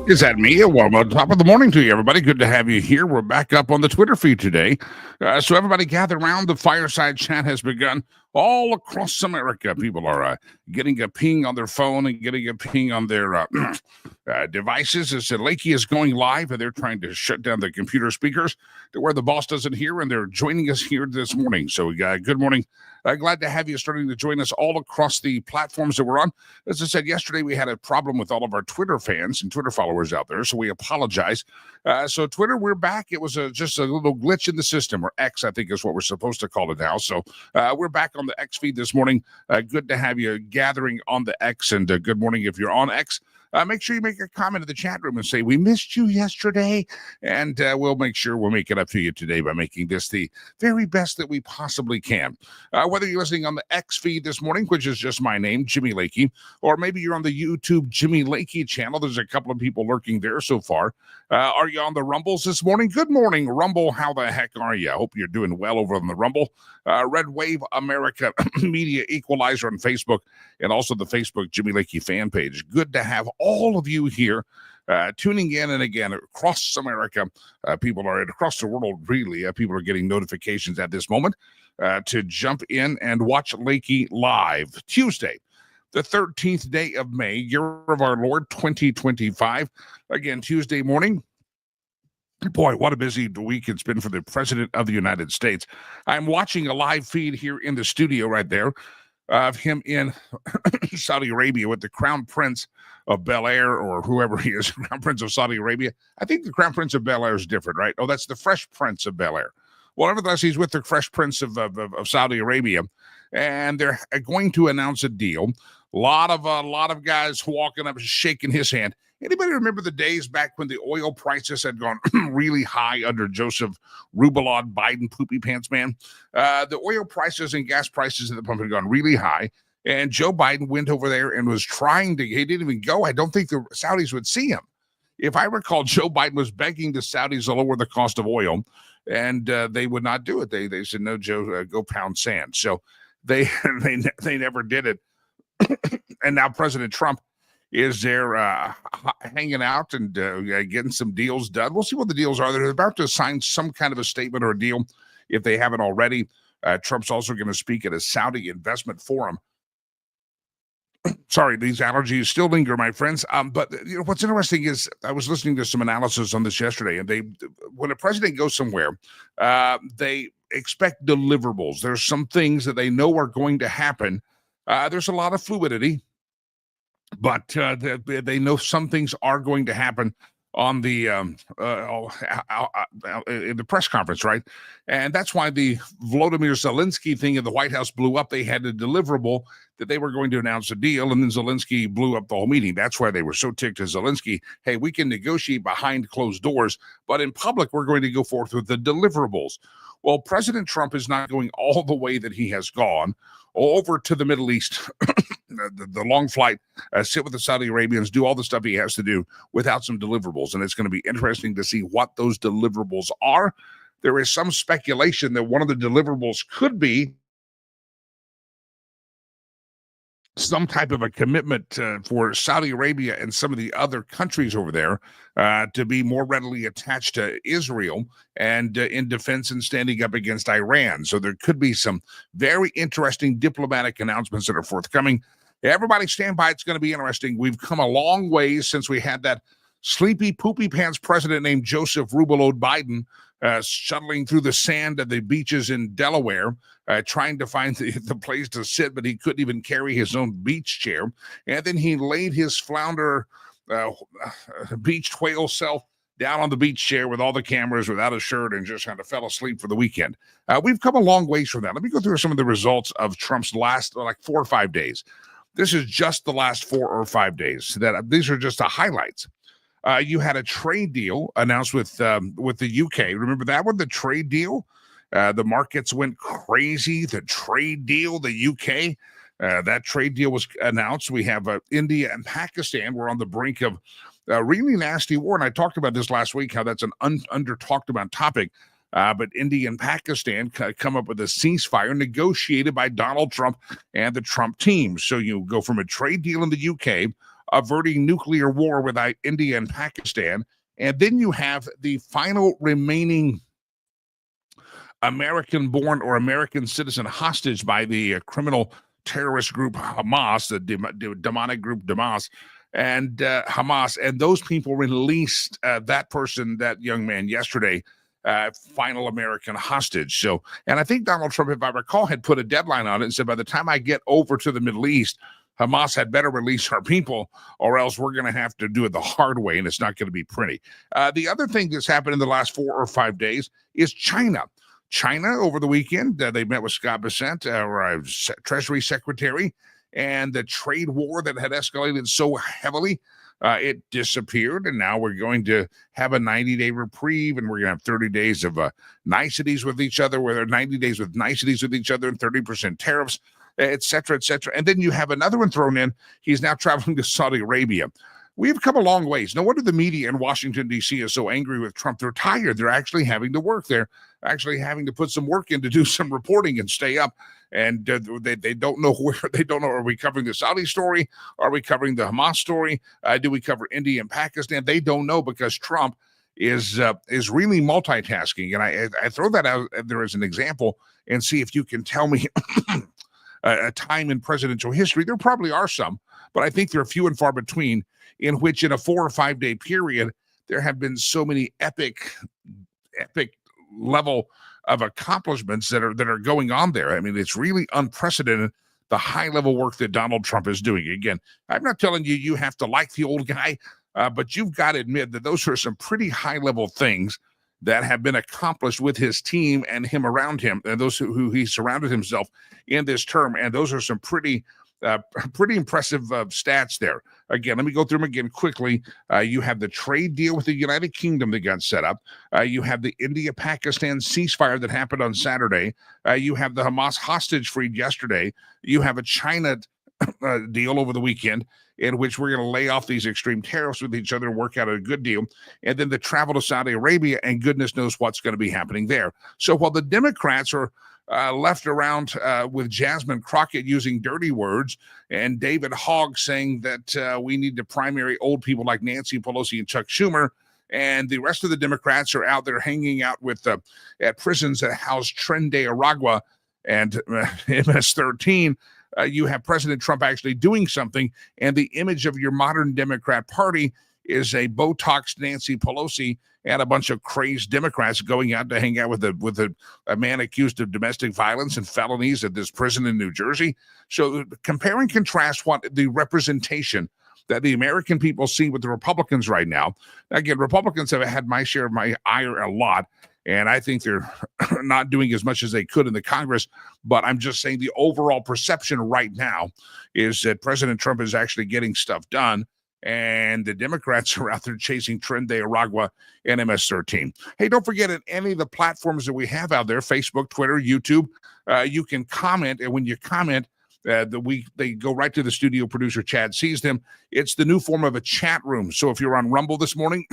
Is that me? Well, top of the morning to you, everybody. Good to have you here. We're back up on the Twitter feed today. So everybody gather around. The fireside chat has begun all across America. People are getting a ping on their phone and getting a ping on their devices. As Lakey is going live, and they're trying to shut down the computer speakers to where the boss doesn't hear, and they're joining us here this morning. So good morning. Glad to have you starting to join us all across the platforms that we're on. As I said yesterday, we had a problem with all of our Twitter fans and Twitter followers out there, so we apologize. So Twitter, we're back. It was just a little glitch in the system, or X, I think is what we're supposed to call it now. So we're back on the X feed this morning. Good to have you gathering on the X, and good morning if you're on X. Make sure you make a comment in the chat room and say, we missed you yesterday. And we'll make sure we'll make it up to you today by making this the very best that we possibly can. Whether you're listening on the X feed this morning, which is just my name, Jimmy Lakey, or maybe you're on the YouTube Jimmy Lakey channel. There's a couple of people lurking there so far. Are you on the Rumbles this morning? Good morning, Rumble. How the heck are you? I hope you're doing well over on the Rumble. Red Wave America Media Equalizer on Facebook, and also the Facebook Jimmy Lakey fan page. Good to have all of you here tuning in, and again across America. People are across the world, really. People are getting notifications at this moment to jump in and watch Lakey live. Tuesday, the 13th day of May, year of our Lord 2025. Again, Tuesday morning. Boy, what a busy week it's been for the President of the United States. I'm watching a live feed here in the studio right there of him in Saudi Arabia with the Crown Prince of Bel Air, or whoever he is, Crown Prince of Saudi Arabia. I think the Crown Prince of Bel Air is different, right? Oh, that's the Fresh Prince of Bel Air. Well, nevertheless, he's with the Fresh Prince of Saudi Arabia, and they're going to announce a deal. A lot of guys walking up and shaking his hand. Anybody remember the days back when the oil prices had gone really high under Joseph Rubalod Biden, Poopy Pants Man? The oil prices and gas prices at the pump had gone really high, and Joe Biden went over there and was trying to, he didn't even go. I don't think the Saudis would see him. If I recall, Joe Biden was begging the Saudis to lower the cost of oil, and they would not do it. They said, no, Joe, go pound sand. So they never did it. And now President Trump is there hanging out and getting some deals done. We'll see what the deals are. They're about to sign some kind of a statement or a deal if they haven't already. Trump's also going to speak at a Saudi investment forum. Sorry, these allergies still linger, my friends. But what's interesting is I was listening to some analysis on this yesterday, and when a president goes somewhere, they expect deliverables. There's some things that they know are going to happen. There's a lot of fluidity, but they know some things are going to happen on the in the press conference, right? And that's why the Volodymyr Zelensky thing in the White House blew up. They had a deliverable that they were going to announce a deal, and then Zelensky blew up the whole meeting. That's why they were so ticked at Zelensky. Hey, we can negotiate behind closed doors, but in public, we're going to go forth with the deliverables. Well, President Trump is not going all the way that he has gone over to the Middle East, the long flight, sit with the Saudi Arabians, do all the stuff he has to do without some deliverables. And it's going to be interesting to see what those deliverables are. There is some speculation that one of the deliverables could be some type of a commitment for Saudi Arabia and some of the other countries over there to be more readily attached to Israel and in defense and standing up against Iran. So there could be some very interesting diplomatic announcements that are forthcoming. Everybody stand by. It's going to be interesting. We've come a long way since we had that sleepy, poopy pants president named Joseph Rubalod Biden shuttling through the sand of the beaches in Delaware, trying to find the place to sit, but he couldn't even carry his own beach chair. And then he laid his flounder beached whale self down on the beach chair with all the cameras without a shirt and just kind of fell asleep for the weekend. We've come a long ways from that. Let me go through some of the results of Trump's last 4 or 5 days. This is just the last 4 or 5 days. These are just the highlights. You had a trade deal announced with the UK. Remember that one, the trade deal? The markets went crazy. The trade deal, the UK, that trade deal was announced. We have India and Pakistan. We're on the brink of a really nasty war. And I talked about this last week, how that's an under-talked about topic. But India and Pakistan come up with a ceasefire negotiated by Donald Trump and the Trump team. So you go from a trade deal in the UK, averting nuclear war with India and Pakistan. And then you have the final remaining American-born or American citizen hostage by the criminal terrorist group Hamas, the demonic group Hamas, and Hamas. And those people released that young man yesterday, final American hostage. So, and I think Donald Trump, if I recall, had put a deadline on it and said, by the time I get over to the Middle East, Hamas had better release our people, or else we're going to have to do it the hard way, and it's not going to be pretty. The other thing that's happened in the last 4 or 5 days is China. China, over the weekend, they met with Scott Bessent, our Treasury Secretary, and the trade war that had escalated so heavily, it disappeared, and now we're going to have a 90-day reprieve, and we're going to have 30 days of niceties with each other, where there are 90 days with niceties with each other and 30% tariffs, et cetera, et cetera. And then you have another one thrown in. He's now traveling to Saudi Arabia. We've come a long ways. No wonder the media in Washington, D.C. is so angry with Trump. They're tired. They're actually having to work. They're actually having to put some work in to do some reporting and stay up. And they don't know where. They don't know, are we covering the Saudi story? Are we covering the Hamas story? Do we cover India and Pakistan? They don't know, because Trump is really multitasking. And I throw that out there as an example and see if you can tell me a time in presidential history. There probably are some, but I think they're few and far between, in which in a 4 or 5 day period, there have been so many epic level of accomplishments that are going on there. I mean, it's really unprecedented, the high level work that Donald Trump is doing. Again, I'm not telling you have to like the old guy, but you've got to admit that those are some pretty high level things that have been accomplished with his team and him around him, and those who he surrounded himself in this term. And those are some pretty impressive stats there. Again, let me go through them again quickly. You have the trade deal with the United Kingdom that got set up. You have the India-Pakistan ceasefire that happened on Saturday. You have the Hamas hostage freed yesterday. You have a China deal over the weekend, in which we're going to lay off these extreme tariffs with each other and work out a good deal. And then the travel to Saudi Arabia, and goodness knows what's going to be happening there. So while the Democrats are left around with Jasmine Crockett using dirty words, and David Hogg saying that we need to primary old people like Nancy Pelosi and Chuck Schumer, and the rest of the Democrats are out there hanging out with at prisons that house Tren de Aragua and MS-13, you have President Trump actually doing something, and the image of your modern Democrat Party is a Botox Nancy Pelosi and a bunch of crazed Democrats going out to hang out with a man accused of domestic violence and felonies at this prison in New Jersey. So compare and contrast what the representation that the American people see with the Republicans right now. Again, Republicans have had my share of my ire a lot, and I think they're not doing as much as they could in the Congress. But I'm just saying the overall perception right now is that President Trump is actually getting stuff done, and the Democrats are out there chasing Tren de Aragua and MS-13. Hey, don't forget, at any of the platforms that we have out there, Facebook, Twitter, YouTube, you can comment. And when you comment, they go right to the studio producer. Chad sees them. It's the new form of a chat room. So if you're on Rumble this morning,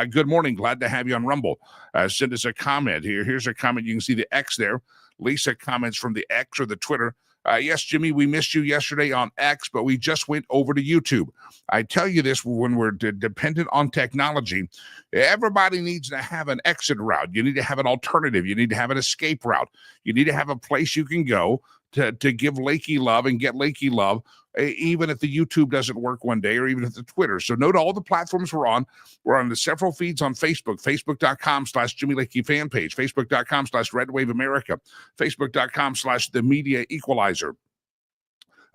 good morning. Glad to have you on Rumble. Send us a comment here. Here's a comment. You can see the X there. Lisa comments from the X or the Twitter. Yes, Jimmy, we missed you yesterday on X, but we just went over to YouTube. I tell you this, when we're dependent on technology, everybody needs to have an exit route. You need to have an alternative. You need to have an escape route. You need to have a place you can go to give Lakey love and get Lakey love, even if the YouTube doesn't work one day, or even if the Twitter. So note all the platforms we're on. We're on the several feeds on Facebook, facebook.com/Jimmy Lakey fan page, facebook.com/Red Wave America, facebook.com/The Media Equalizer.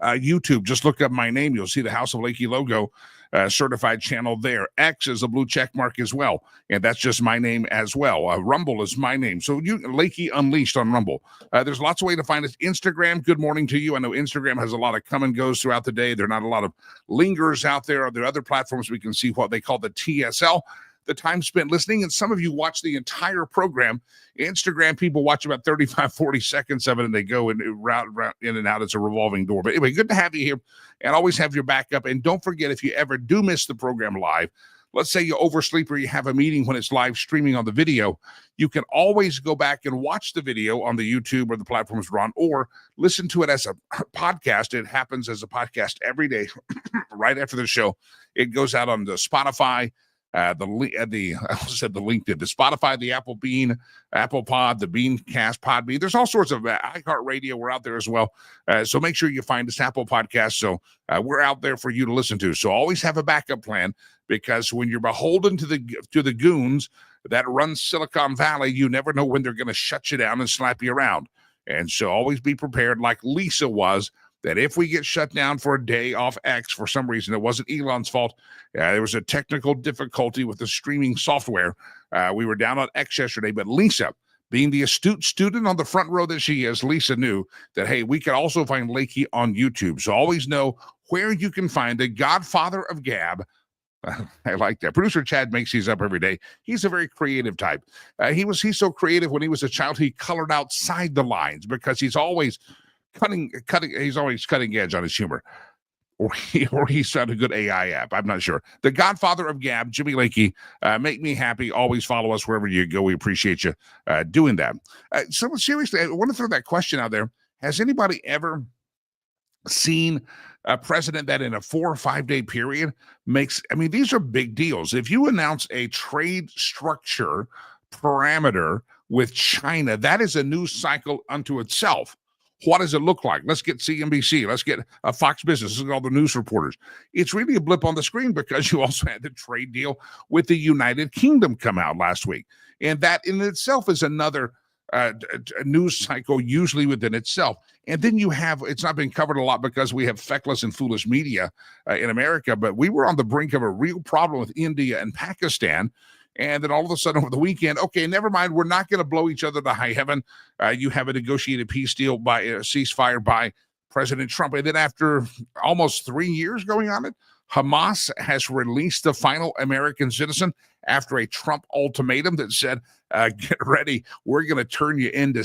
YouTube, just look up my name. You'll see the House of Lakey logo, certified channel there. X is a blue check mark as well, and that's just my name as well. Rumble is my name. So Lakey Unleashed on Rumble. There's lots of ways to find us. Instagram, good morning to you. I know Instagram has a lot of come and goes throughout the day. There are not a lot of lingers out there. Are there other platforms we can see what they call the TSL? The time spent listening, and some of you watch the entire program. Instagram people watch about 35, 40 seconds of it, and they go in and out. It's a revolving door. But anyway, good to have you here, and always have your backup. And don't forget, if you ever do miss the program live, let's say you oversleep or you have a meeting when it's live streaming on the video, you can always go back and watch the video on the YouTube or the platforms we're on, or listen to it as a podcast. It happens as a podcast every day right after the show. It goes out on the Spotify, I almost said the LinkedIn, the Spotify, the Apple Bean, Apple Pod, the Beancast, Podbean. There's all sorts of iHeartRadio. We're out there as well. So make sure you find us Apple Podcasts. So we're out there for you to listen to. So always have a backup plan, because when you're beholden to the goons that run Silicon Valley, you never know when they're going to shut you down and slap you around. And so always be prepared, like Lisa was, that if we get shut down for a day off X for some reason, it wasn't Elon's fault. There was a technical difficulty with the streaming software. We were down on X yesterday, but Lisa, being the astute student on the front row that she is, Lisa knew that, hey, we could also find Lakey on YouTube. So always know where you can find the Godfather of Gab. I like that. Producer Chad makes these up every day. He's a very creative type. He's so creative. When he was a child, he colored outside the lines, because he's always cutting. He's always cutting edge on his humor, or he's found a good AI app. I'm not sure. The Godfather of Gab, Jimmy Lakey. Make me happy. Always follow us wherever you go. We appreciate you doing that. So seriously, I want to throw that question out there. Has anybody ever seen a president that in a 4 or 5 day period these are big deals. If you announce a trade structure parameter with China, that is a news cycle unto itself. What does it look like? Let's get CNBC. Let's get Fox Business. Look at all the news reporters. It's really a blip on the screen, because you also had the trade deal with the United Kingdom come out last week. And that in itself is another news cycle, usually within itself. And then you have, it's not been covered a lot because we have feckless and foolish media in America, but we were on the brink of a real problem with India and Pakistan. And then all of a sudden over the weekend, okay, never mind, we're not going to blow each other to high heaven. You have a negotiated peace deal by a ceasefire by President Trump. And then after almost 3 years going on it, Hamas has released the final American citizen after a Trump ultimatum that said, get ready, we're going to turn you into,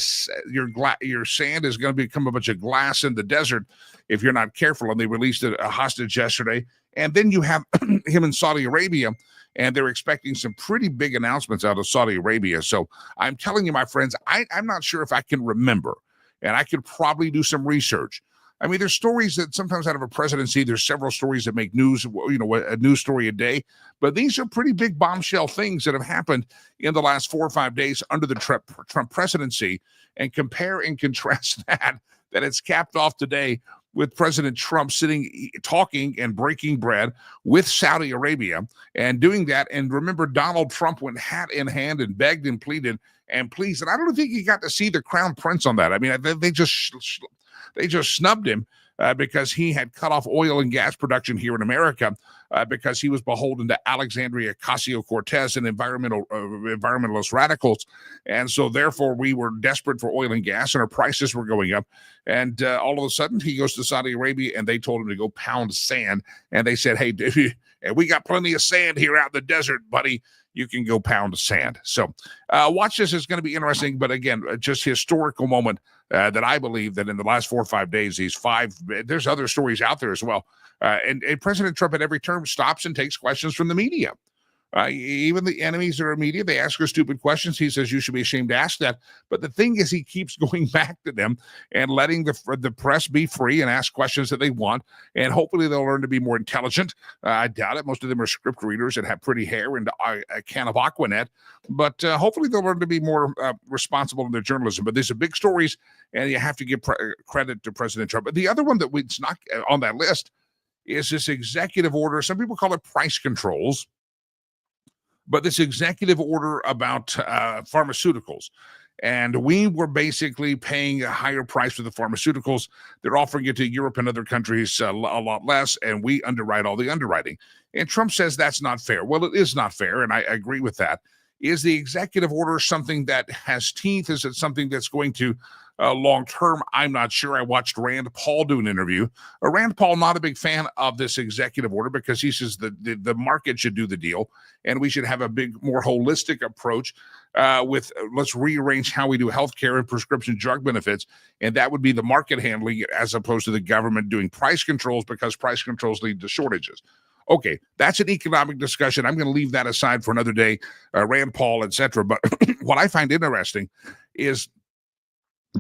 your sand is going to become a bunch of glass in the desert if you're not careful. And they released a hostage yesterday. And then you have him in Saudi Arabia, and they're expecting some pretty big announcements out of Saudi Arabia. So I'm telling you, my friends, I'm not sure if I can remember, and I could probably do some research. I mean, there's stories that sometimes out of a presidency, there's several stories that make news, a news story a day. But these are pretty big bombshell things that have happened in the last 4 or 5 days under the Trump presidency. And compare and contrast that it's capped off today with President Trump sitting, talking and breaking bread with Saudi Arabia and doing that. And remember, Donald Trump went hat in hand and begged and pleaded and pleased. And I don't think he got to see the crown prince on that. I mean, they just snubbed him because he had cut off oil and gas production here in America because he was beholden to Alexandria Ocasio-Cortez and environmentalist radicals. And so therefore we were desperate for oil and gas, and our prices were going up. And all of a sudden he goes to Saudi Arabia, and they told him to go pound sand. And they said, hey, we got plenty of sand here out in the desert, buddy. You can go pound sand. So watch this. It's going to be interesting. But again, just historical moment that I believe that in the last 4 or 5 days, there's other stories out there as well. And President Trump at every term stops and takes questions from the media. Even the enemies of our media, they ask her stupid questions. He says, you should be ashamed to ask that. But the thing is, he keeps going back to them and letting the press be free and ask questions that they want. And hopefully they'll learn to be more intelligent. I doubt it. Most of them are script readers that have pretty hair and a can of Aquanet. But hopefully they'll learn to be more responsible in their journalism. But these are big stories, and you have to give credit to President Trump. But the other one that's not on that list is this executive order. Some people call it price controls. But this executive order about pharmaceuticals. And we were basically paying a higher price for the pharmaceuticals. They're offering it to Europe and other countries a lot less, and we underwrite all the underwriting. And Trump says that's not fair. Well, it is not fair, and I agree with that. Is the executive order something that has teeth? Is it something that's going to long term? I'm not sure. I watched Rand Paul do an interview. Rand Paul, not a big fan of this executive order because he says the market should do the deal, and we should have a more holistic approach with let's rearrange how we do healthcare and prescription drug benefits, and that would be the market handling it as opposed to the government doing price controls, because price controls lead to shortages. Okay, that's an economic discussion. I'm going to leave that aside for another day, Rand Paul, etc. But what I find interesting is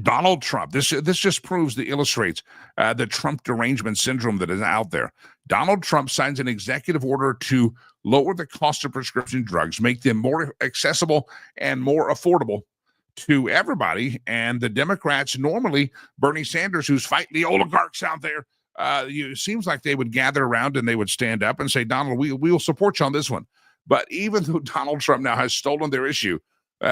Donald Trump. This just illustrates the Trump derangement syndrome that is out there. Donald Trump signs an executive order to lower the cost of prescription drugs, make them more accessible and more affordable to everybody. And the Democrats, normally Bernie Sanders, who's fighting the oligarchs out there, it seems like they would gather around and they would stand up and say, Donald, we will support you on this one. But even though Donald Trump now has stolen their issue,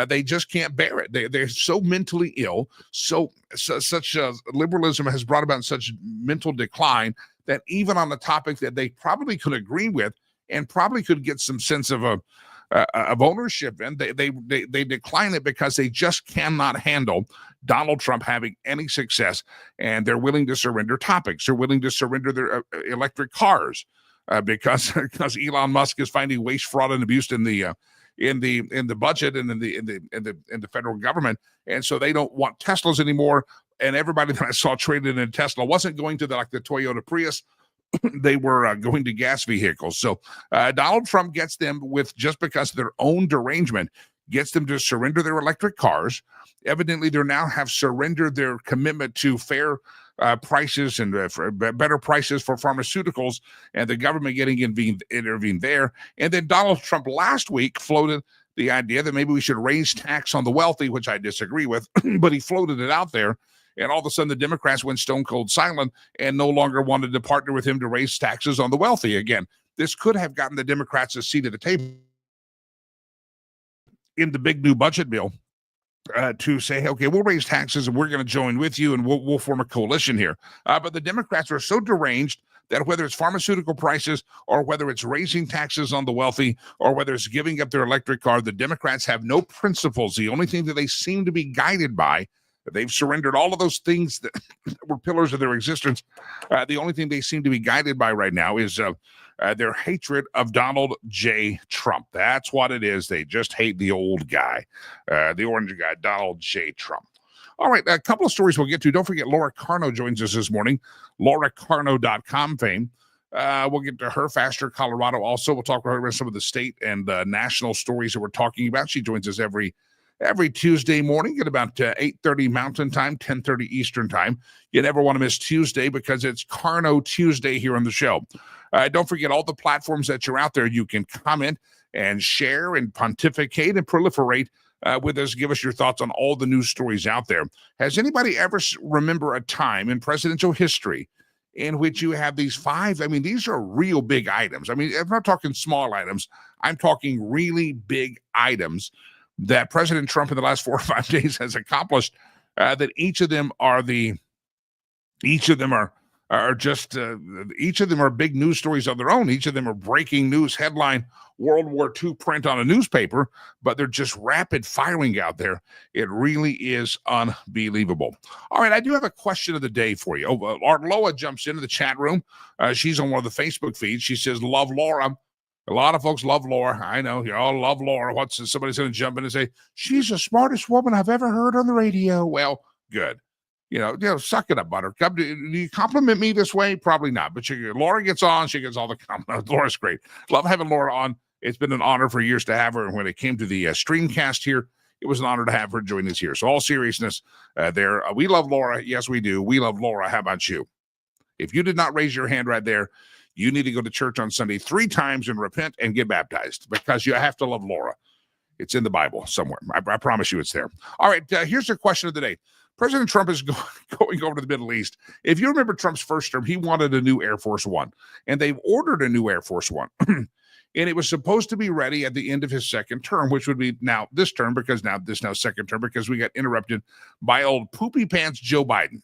they just can't bear it. They're so mentally ill. Such liberalism has brought about such mental decline that even on the topic that they probably could agree with and probably could get some sense of ownership in, they decline it because they just cannot handle Donald Trump having any success, and they're willing to surrender topics. They're willing to surrender their electric cars because Elon Musk is finding waste, fraud, and abuse in the budget and in the federal government, and so they don't want Teslas anymore. And everybody that I saw traded in a Tesla wasn't going to the Toyota Prius. They were going to gas vehicles. So Donald Trump gets them with, just because of their own derangement, gets them to surrender their electric cars. Evidently, they now have surrendered their commitment to fair prices and better prices for pharmaceuticals, and the government getting intervened there. And then Donald Trump last week floated the idea that maybe we should raise tax on the wealthy, which I disagree with, but he floated it out there. And all of a sudden, the Democrats went stone cold silent and no longer wanted to partner with him to raise taxes on the wealthy again. This could have gotten the Democrats a seat at the table in the big new budget bill to say, okay, we'll raise taxes and we're going to join with you and we'll form a coalition here. But the Democrats are so deranged that whether it's pharmaceutical prices or whether it's raising taxes on the wealthy or whether it's giving up their electric car, the Democrats have no principles. The only thing that they seem to be guided by, they've surrendered all of those things that were pillars of their existence. The only thing they seem to be guided by right now is their hatred of Donald J. Trump. That's what it is. They just hate the old guy, the orange guy, Donald J. Trump. All right, a couple of stories we'll get to. Don't forget, Laura Carno joins us this morning, lauracarno.com fame. We'll get to her, Faster Colorado. Also, we'll talk about some of the state and national stories that we're talking about. She joins us every Tuesday morning at about 8:30 Mountain Time, 10:30 Eastern Time. You never want to miss Tuesday because it's Carno Tuesday here on the show. Don't forget all the platforms that you're out there. You can comment and share and pontificate and proliferate with us. Give us your thoughts on all the news stories out there. Has anybody ever remember a time in presidential history in which you have these five? I mean, these are real big items. I mean, I'm not talking small items. I'm talking really big items that President Trump in the last 4 or 5 days has accomplished, that each of them are big news stories on their own. Each of them are breaking news headline, World War II print on a newspaper, but they're just rapid firing out there. It really is unbelievable. All right, I do have a question of the day for you. Arloa jumps into the chat room. She's on one of the Facebook feeds. She says, love Laura. A lot of folks love Laura. I know you all love Laura. Somebody's going to jump in and say, she's the smartest woman I've ever heard on the radio. Well, good. You know, suck it up, Buttercup. Do you compliment me this way? Probably not. But Laura gets on. She gets all the compliments. Laura's great. Love having Laura on. It's been an honor for years to have her. And when it came to the streamcast here, it was an honor to have her join us here. So all seriousness, we love Laura. Yes, we do. We love Laura. How about you? If you did not raise your hand right there, you need to go to church on Sunday 3 times and repent and get baptized because you have to love Laura. It's in the Bible somewhere. I promise you it's there. All right, here's the question of the day. President Trump is going over to the Middle East. If you remember Trump's first term, he wanted a new Air Force One, and they've ordered a new Air Force One. And it was supposed to be ready at the end of his second term, which would be now this term, because now second term, because we got interrupted by old poopy pants Joe Biden.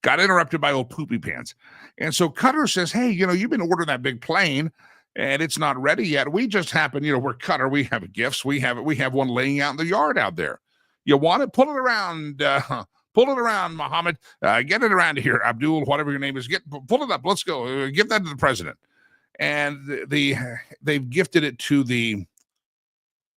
Got interrupted by old poopy pants. And so Qatar says, hey, you've been ordering that big plane and it's not ready yet. We just happen, we're Qatar. We have gifts. We have one laying out in the yard out there. You want it? Pull it around. Pull it around, Mohammed. Get it around here, Abdul, whatever your name is. Pull it up. Let's go. Give that to the president. And they've gifted it to the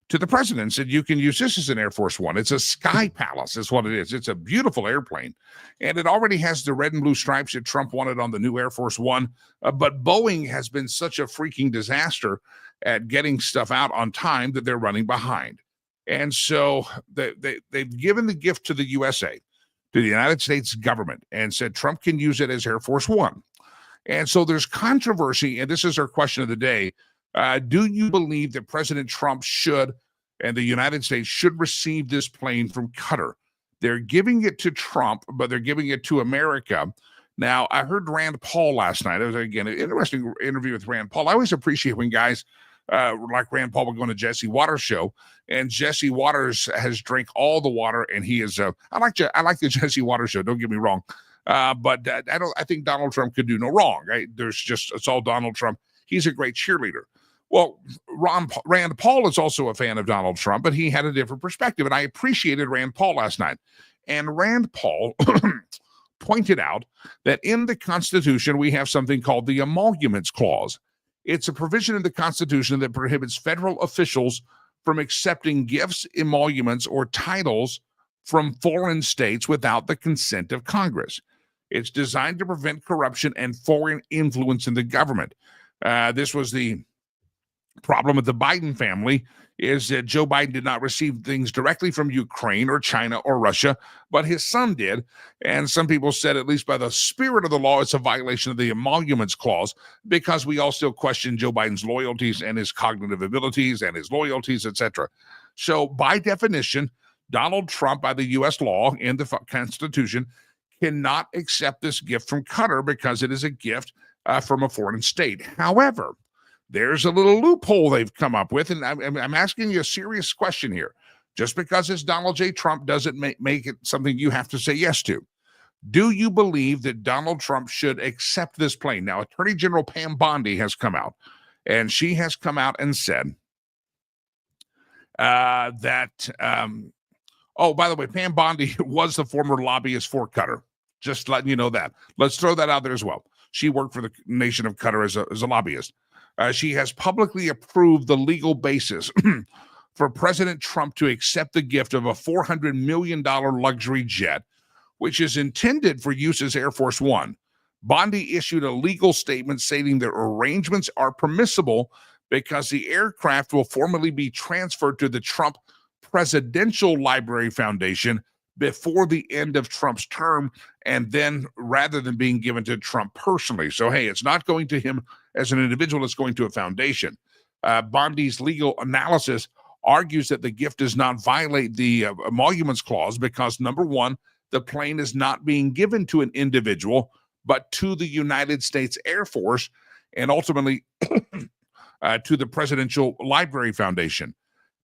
to the president and said, you can use this as an Air Force One. It's a sky palace is what it is. It's a beautiful airplane. And it already has the red and blue stripes that Trump wanted on the new Air Force One. But Boeing has been such a freaking disaster at getting stuff out on time that they're running behind. And so they've given the gift to the USA, to the United States government, and said Trump can use it as Air Force One. And so there's controversy, and this is our question of the day. Do you believe that President Trump should, and the United States should receive this plane from Qatar? They're giving it to Trump, but they're giving it to America. Now, I heard Rand Paul last night. It was, again, an interesting interview with Rand Paul. I always appreciate when guys like Rand Paul would go on a Jesse Waters show, and Jesse Waters has drank all the water, and he is, I like the Jesse Waters show, don't get me wrong. But I think Donald Trump could do no wrong. Right? It's all Donald Trump. He's a great cheerleader. Well, Rand Paul is also a fan of Donald Trump, but he had a different perspective, and I appreciated Rand Paul last night. And Rand Paul pointed out that in the Constitution, we have something called the Emoluments Clause. It's a provision in the Constitution that prohibits federal officials from accepting gifts, emoluments, or titles from foreign states without the consent of Congress. It's designed to prevent corruption and foreign influence in the government. This was the problem with the Biden family, is that Joe Biden did not receive things directly from Ukraine or China or Russia, but his son did. And some people said, at least by the spirit of the law, it's a violation of the Emoluments Clause, because we all still question Joe Biden's loyalties and his cognitive abilities and his loyalties, etc. So by definition, Donald Trump, by the U.S. law in the Constitution, cannot accept this gift from Qatar because it is a gift from a foreign state. However, there's a little loophole they've come up with, and I'm asking you a serious question here. Just because it's Donald J. Trump doesn't make it something you have to say yes to. Do you believe that Donald Trump should accept this plane? Now, Attorney General Pam Bondi has come out, and she has come out and said that, oh, by the way, Pam Bondi was the former lobbyist for Qatar. Just letting you know that. Let's throw that out there as well. She worked for the nation of Qatar as a lobbyist. She has publicly approved the legal basis for President Trump to accept the gift of a $400 million luxury jet, which is intended for use as Air Force One. Bondi issued a legal statement stating that arrangements are permissible because the aircraft will formally be transferred to the Trump Presidential Library Foundation before the end of Trump's term, and then rather than being given to Trump personally. So, hey, it's not going to him as an individual, it's going to a foundation. Bondi's legal analysis argues that the gift does not violate the Emoluments Clause because, number one, the plane is not being given to an individual, but to the United States Air Force, and ultimately to the Presidential Library Foundation.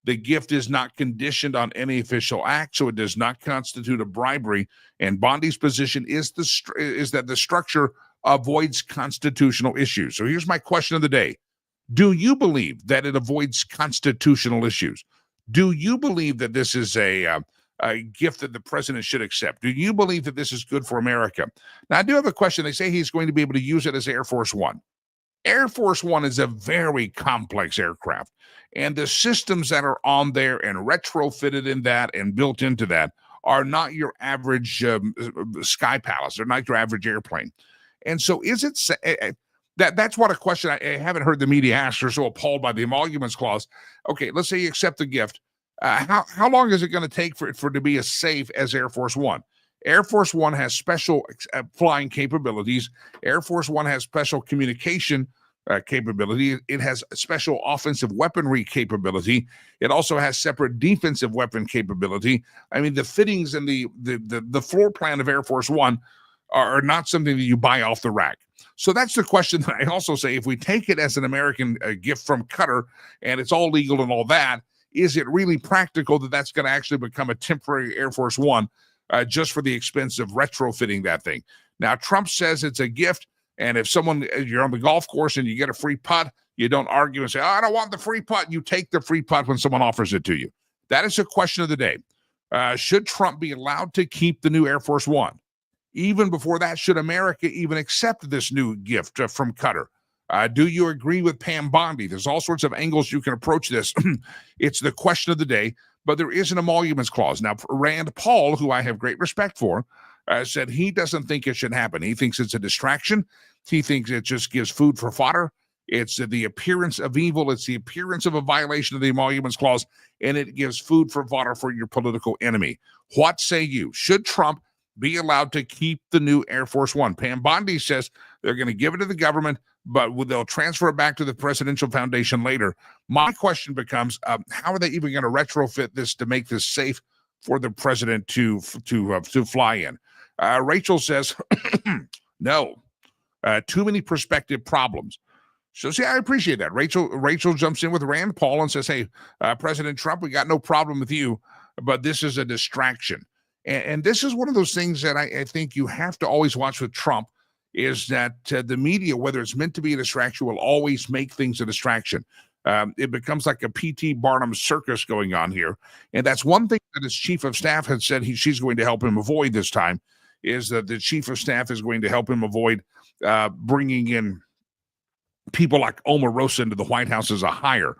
The gift is not conditioned on any official act, so it does not constitute a bribery. And Bondi's position is that the structure avoids constitutional issues. So here's my question of the day. Do you believe that it avoids constitutional issues? Do you believe that this is a gift that the president should accept? Do you believe that this is good for America? Now, I do have a question. They say he's going to be able to use it as Air Force One. Air Force One is a very complex aircraft, and the systems that are on there and retrofitted in that and built into that are not your average sky palace. They're not your average airplane. And so is it that's what a question I haven't heard the media ask. They're so appalled by the Emoluments Clause. Okay, let's say you accept the gift. How long is it going to take for it to be as safe as Air Force One? Air Force One has special flying capabilities. Air Force One has special communication capability. It has special offensive weaponry capability. It also has separate defensive weapon capability. I mean, the fittings and the floor plan of Air Force One are not something that you buy off the rack. So that's the question that I also say, if we take it as an American gift from Qatar and it's all legal and all that, is it really practical that that's going to actually become a temporary Air Force One just for the expense of retrofitting that thing? Now, Trump says it's a gift, and if you're on the golf course and you get a free putt, you don't argue and say, oh, I don't want the free putt. You take the free putt when someone offers it to you. That is a question of the day. Should Trump be allowed to keep the new Air Force One? Even before that, should America even accept this new gift from Qatar? Do you agree with Pam Bondi? There's all sorts of angles you can approach this. It's the question of the day, but there is an emoluments clause. Now, Rand Paul, who I have great respect for, said he doesn't think it should happen. He thinks it's a distraction. He thinks it just gives food for fodder. It's the appearance of evil. It's the appearance of a violation of the emoluments clause, and it gives food for fodder for your political enemy. What say you? Should Trump be allowed to keep the new Air Force One? Pam Bondi says they're going to give it to the government, but they'll transfer it back to the Presidential Foundation later. My question becomes, how are they even going to retrofit this to make this safe for the president to fly in? Rachel says, no, too many perspective problems. So, see, I appreciate that. Rachel jumps in with Rand Paul and says, hey, President Trump, we got no problem with you, but this is a distraction. And this is one of those things that I think you have to always watch with Trump, is that the media, whether it's meant to be a distraction, will always make things a distraction. It becomes like a P.T. Barnum circus going on here. And that's one thing that his chief of staff had said she's going to help him avoid this time, is that the chief of staff is going to help him avoid bringing in people like Omarosa into the White House as a hire.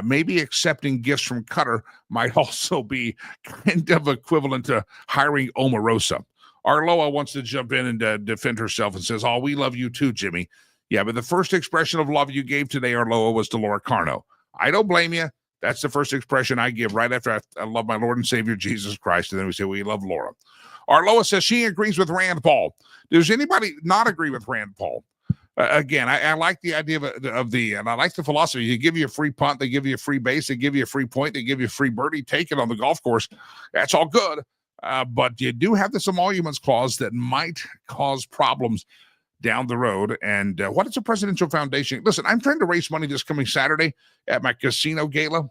Maybe accepting gifts from Qatar might also be kind of equivalent to hiring Omarosa. Arloa wants to jump in and defend herself and says, oh, we love you too, Jimmy. Yeah, but the first expression of love you gave today, Arloa, was to Laura Carno. I don't blame you. That's the first expression I give right after I love my Lord and Savior, Jesus Christ. And then we say, we love Laura. Arloa says she agrees with Rand Paul. Does anybody not agree with Rand Paul? Again, I like the idea and I like the philosophy. You give you a free punt, they give you a free base, they give you a free point, they give you a free birdie, take it on the golf course. That's all good. But you do have this emoluments clause that might cause problems down the road. And what is a presidential foundation? Listen, I'm trying to raise money this coming Saturday at my casino gala,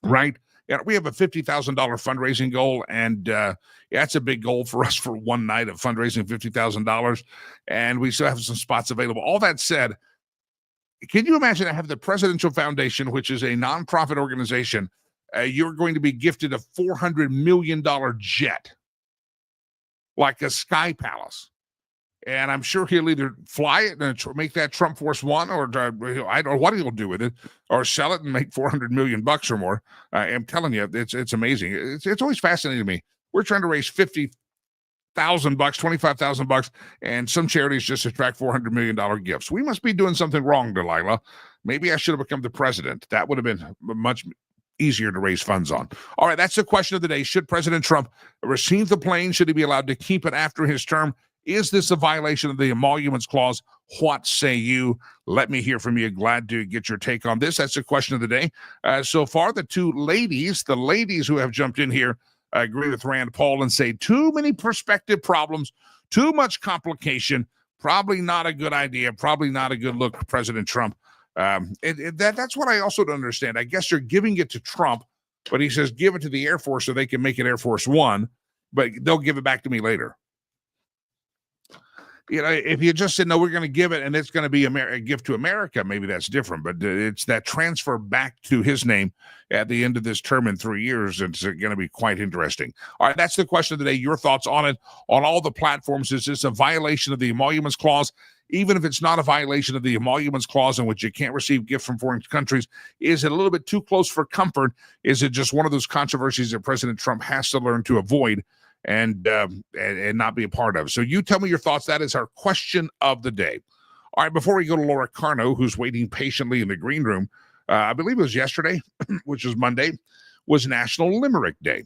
right? Yeah, we have a $50,000 fundraising goal, and that's a big goal for us for one night of fundraising, $50,000, and we still have some spots available. All that said, can you imagine I have the Presidential Foundation, which is a nonprofit organization, you're going to be gifted a $400 million jet, like a Sky Palace. And I'm sure he'll either fly it and make that Trump Force One, or I don't know what he'll do with it, or sell it and make $400 million or more. I'm telling you, it's amazing. It's always fascinating to me. We're trying to raise $50,000, $25,000, and some charities just attract $400 million gifts. We must be doing something wrong, Delilah. Maybe I should have become the president. That would have been much easier to raise funds on. All right, that's the question of the day. Should President Trump receive the plane? Should he be allowed to keep it after his term? Is this a violation of the emoluments clause? What say you? Let me hear from you. Glad to get your take on this. That's the question of the day. So far, the ladies who have jumped in here agree with Rand Paul and say too many perspective problems, too much complication, probably not a good idea, probably not a good look for President Trump. That's what I also don't understand. I guess you're giving it to Trump, but he says give it to the Air Force so they can make it Air Force One, but they'll give it back to me later. You know, if you just said, no, we're going to give it and it's going to be a gift to America, maybe that's different. But it's that transfer back to his name at the end of this term in 3 years. It's going to be quite interesting. All right, that's the question of the day. Your thoughts on it on all the platforms. Is this a violation of the emoluments clause? Even if it's not a violation of the emoluments clause in which you can't receive gifts from foreign countries, is it a little bit too close for comfort? Is it just one of those controversies that President Trump has to learn to avoid and not be a part of? So you tell me your thoughts. That is our question of the day. All right, before we go to Laura Carno, who's waiting patiently in the green room, I believe it was yesterday, which was Monday, was National Limerick Day.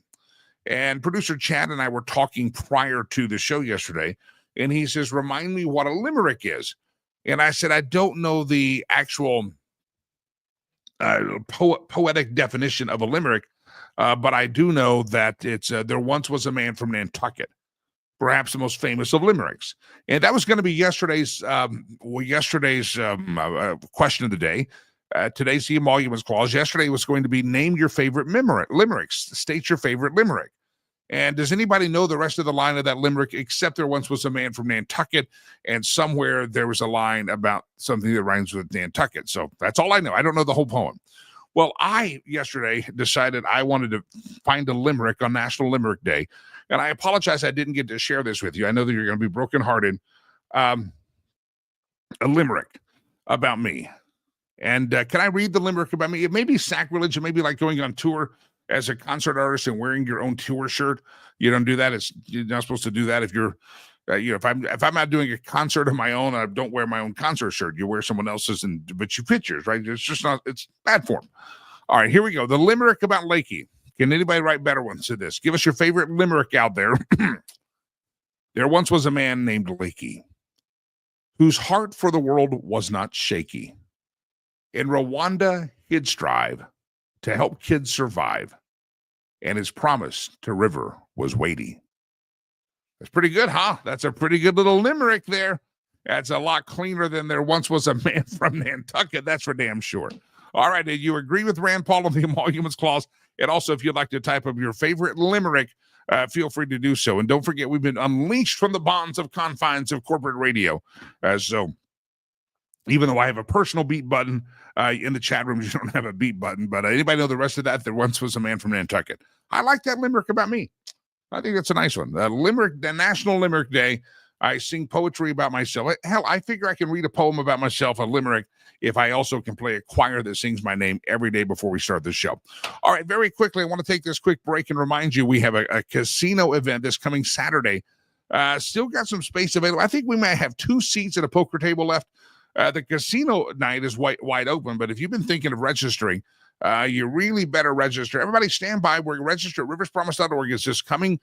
And producer Chad and I were talking prior to the show yesterday, and he says, remind me what a limerick is. And I said, I don't know the actual poetic definition of a limerick, but I do know that it's there once was a man from Nantucket, perhaps the most famous of limericks. And that was going to be yesterday's question of the day. Today's the emoluments clause. Yesterday was going to be name your favorite limericks. State your favorite limerick. And does anybody know the rest of the line of that limerick, except there once was a man from Nantucket, and somewhere there was a line about something that rhymes with Nantucket. So that's all I know. I don't know the whole poem. Well, I yesterday decided I wanted to find a limerick on National Limerick Day. And I apologize I didn't get to share this with you. I know that you're going to be brokenhearted. A limerick. about me. And can I read the limerick about me? It may be sacrilege. It may be like going on tour as a concert artist and wearing your own tour shirt. You don't do that. You're not supposed to do that if you're, if I'm not doing a concert of my own, I don't wear my own concert shirt. You wear someone else's, but you pictures, right? It's just not. It's bad form. All right, here we go. The limerick about Lakey. Can anybody write better ones to this? Give us your favorite limerick out there. There once was a man named Lakey, whose heart for the world was not shaky. In Rwanda, he'd strive to help kids survive, and his promise to River was weighty. That's pretty good, huh? That's a pretty good little limerick there. That's a lot cleaner than there once was a man from Nantucket. That's for damn sure. All right, did you agree with Rand Paul on the emoluments clause? And also, if you'd like to type of your favorite limerick, feel free to do so. And don't forget, we've been unleashed from the bonds of confines of corporate radio. So even though I have a personal beat button in the chat room, you don't have a beat button. But anybody know the rest of that? There once was a man from Nantucket. I like that limerick about me. I think that's a nice one. The National Limerick Day. I sing poetry about myself. Hell, I figure I can read a poem about myself, a limerick, if I also can play a choir that sings my name every day before we start the show. All right, very quickly, I want to take this quick break and remind you we have a casino event this coming Saturday. Still got some space available. I think we might have 2 seats at a poker table left. The casino night is wide open, but if you've been thinking of registering, you really better register. Everybody stand by. We're registered at riverspromise.org. It's just coming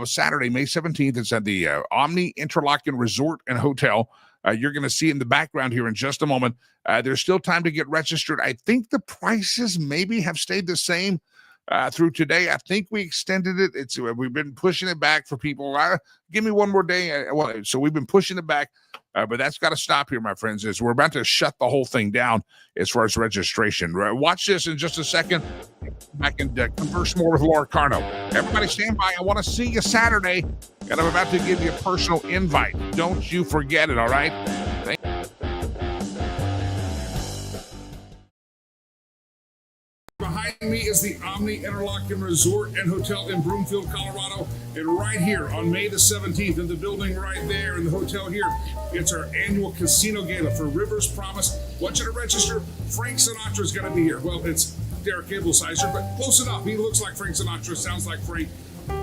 Saturday, May 17th. It's at the Omni Interlaken Resort and Hotel. You're going to see in the background here in just a moment. There's still time to get registered. I think the prices maybe have stayed the same through today. I think we extended it. We've been pushing it back for people. Give me one more day. So we've been pushing it back, but that's got to stop here, my friends. As we're about to shut the whole thing down as far as registration. Watch this in just a second. I can converse more with Laura Carno. Everybody stand by. I want to see you Saturday, and I'm about to give you a personal invite. Don't you forget it, all right? Thank you. Behind me is the Omni Interlaken Resort and Hotel in Broomfield, Colorado. And right here on May the 17th in the building right there in the hotel here, it's our annual casino gala for Rivers Promise. Want you to register. Frank Sinatra's going to be here. Well, it's Derek Abelsizer, but close enough. He looks like Frank Sinatra, sounds like Frank.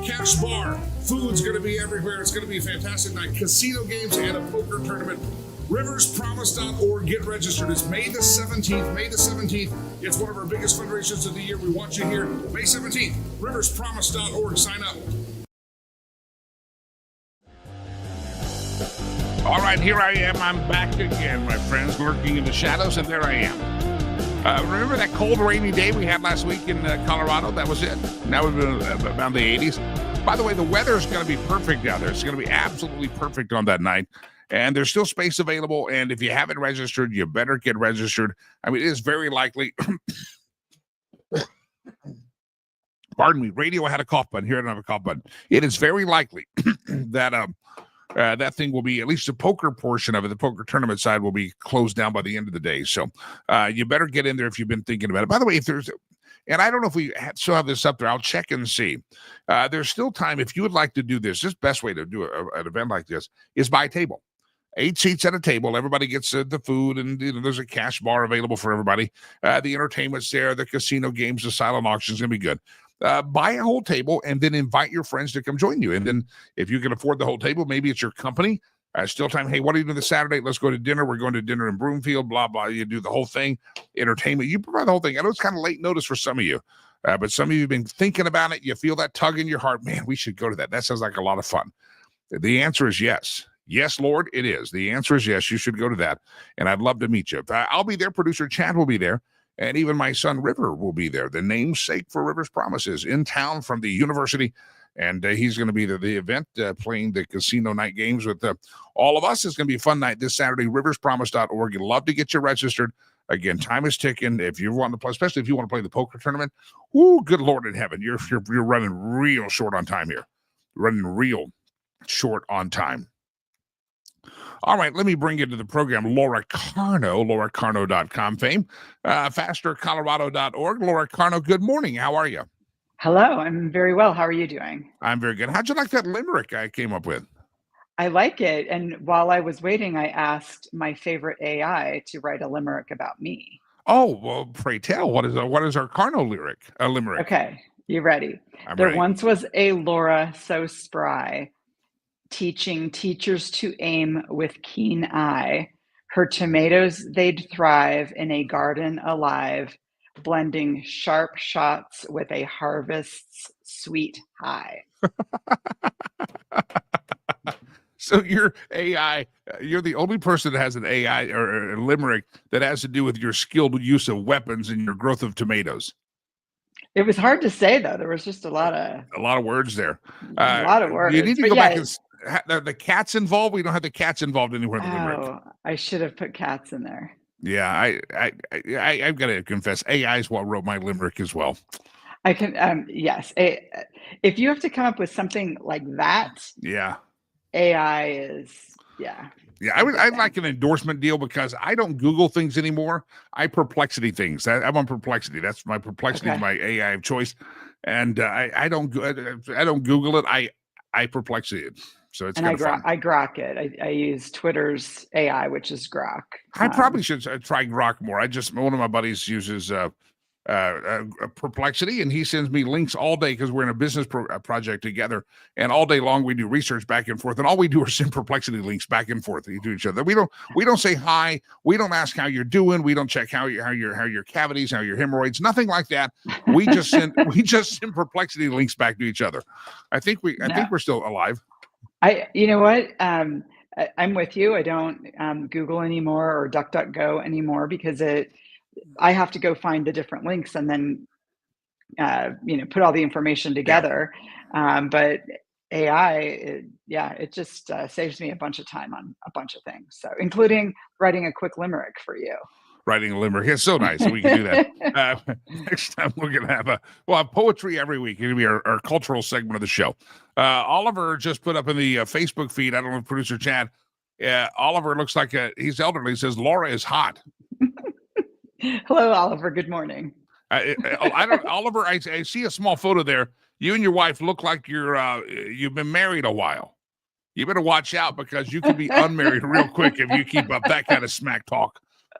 Cash bar, food's going to be everywhere. It's going to be a fantastic night. Casino games and a poker tournament. riverspromise.org. Get registered. It's May the 17th. May the 17th. It's one of our biggest fundraisers of the year. We want you here. May 17th. riverspromise.org. Sign up. All right, here I am. I'm back again, my friends, lurking in the shadows, and there I am. Remember that cold, rainy day we had last week in Colorado? That was it. Now we've been around the 80s. By the way, the weather's going to be perfect down there. It's going to be absolutely perfect on that night. And there's still space available. And if you haven't registered, you better get registered. I mean, it is very likely. Pardon me. Radio had a cough button. Here I don't have a cough button. It is very likely that that thing will be, at least the poker portion of it, the poker tournament side will be closed down by the end of the day. So you better get in there if you've been thinking about it. By the way, if there's, and I don't know if we still have this up there, I'll check and see. There's still time if you would like to do this. This best way to do an event like this is buy a table. 8 seats at a table. Everybody gets the food, and there's a cash bar available for everybody. The entertainment's there, the casino games, the silent auction's going to be good. Buy a whole table and then invite your friends to come join you. And then if you can afford the whole table, maybe it's your company. Still time. Hey, what are you doing this Saturday? Let's go to dinner. We're going to dinner in Broomfield, blah, blah. You do the whole thing. Entertainment. You provide the whole thing. I know it's kind of late notice for some of you, but some of you have been thinking about it. You feel that tug in your heart. Man, we should go to that. That sounds like a lot of fun. The answer is yes. Yes, Lord, it is. The answer is yes. You should go to that. And I'd love to meet you. I'll be there. Producer Chad will be there. And even my son River will be there. The namesake for Rivers Promises in town from the university. And he's going to be the event playing the casino night games with all of us. It's going to be a fun night this Saturday. riverspromise.org. You'd love to get you registered. Again, time is ticking. If you want to play, especially if you want to play the poker tournament, good Lord in heaven, you're running real short on time here. Running real short on time. All right, let me bring you to the program. Laura Carno, lauracarno.com fame, fastercolorado.org. Laura Carno, good morning. How are you? Hello, I'm very well. How are you doing? I'm very good. How'd you like that limerick I came up with? I like it. And while I was waiting, I asked my favorite AI to write a limerick about me. Oh, well, pray tell, what is our Carno lyric? A limerick. Okay, you ready? I'm There ready. once was a Laura so spry, teaching teachers to aim with keen eye. Her tomatoes, they'd thrive in a garden alive, blending sharp shots with a harvest's sweet high. So your AI, you're the only person that has an AI or a limerick that has to do with your skilled use of weapons and your growth of tomatoes. It was hard to say though. There was just A lot of words there. a lot of You need words. to But go back yeah, and the cats involved. We don't have the cats involved anywhere in the limerick. oh, I should have put cats in there. Yeah, I've got to confess, AI is what wrote my limerick as well. I can, yes. If you have to come up with something like that, Yeah. AI is, yeah. Yeah, I'm a big I'd fan. like an endorsement deal because I don't Google things anymore. I perplexity things. I'm on perplexity. That's my perplexity is Okay. my AI of choice, and I don't Google it. I perplexity it. So it's And kind of fun. I grok it. I use Twitter's AI, which is grok. I probably should try Grok more. One of my buddies uses perplexity, and he sends me links all day because we're in a business project together, and all day long we do research back and forth, and all we do are send perplexity links back and forth to each other. We don't say hi. We don't ask how you're doing. We don't check how your cavities, how your hemorrhoids, nothing like that. We just send perplexity links back to each other. I think we're still alive. You know what? I'm with you. I don't Google anymore or DuckDuckGo anymore because I have to go find the different links and then put all the information together. But AI, it just saves me a bunch of time on a bunch of things. So including writing a quick limerick for you. Writing a limerick. It's so nice that we can do that. Next time we're going to have poetry every week. It'll be our cultural segment of the show. Oliver just put up in the Facebook feed. I don't know if producer Chad. Oliver looks like he's elderly. He says Laura is hot. Hello, Oliver. Good morning. Oliver. I see a small photo there. You and your wife look like you've been married a while. You better watch out because you could be unmarried real quick if you keep up that kind of smack talk.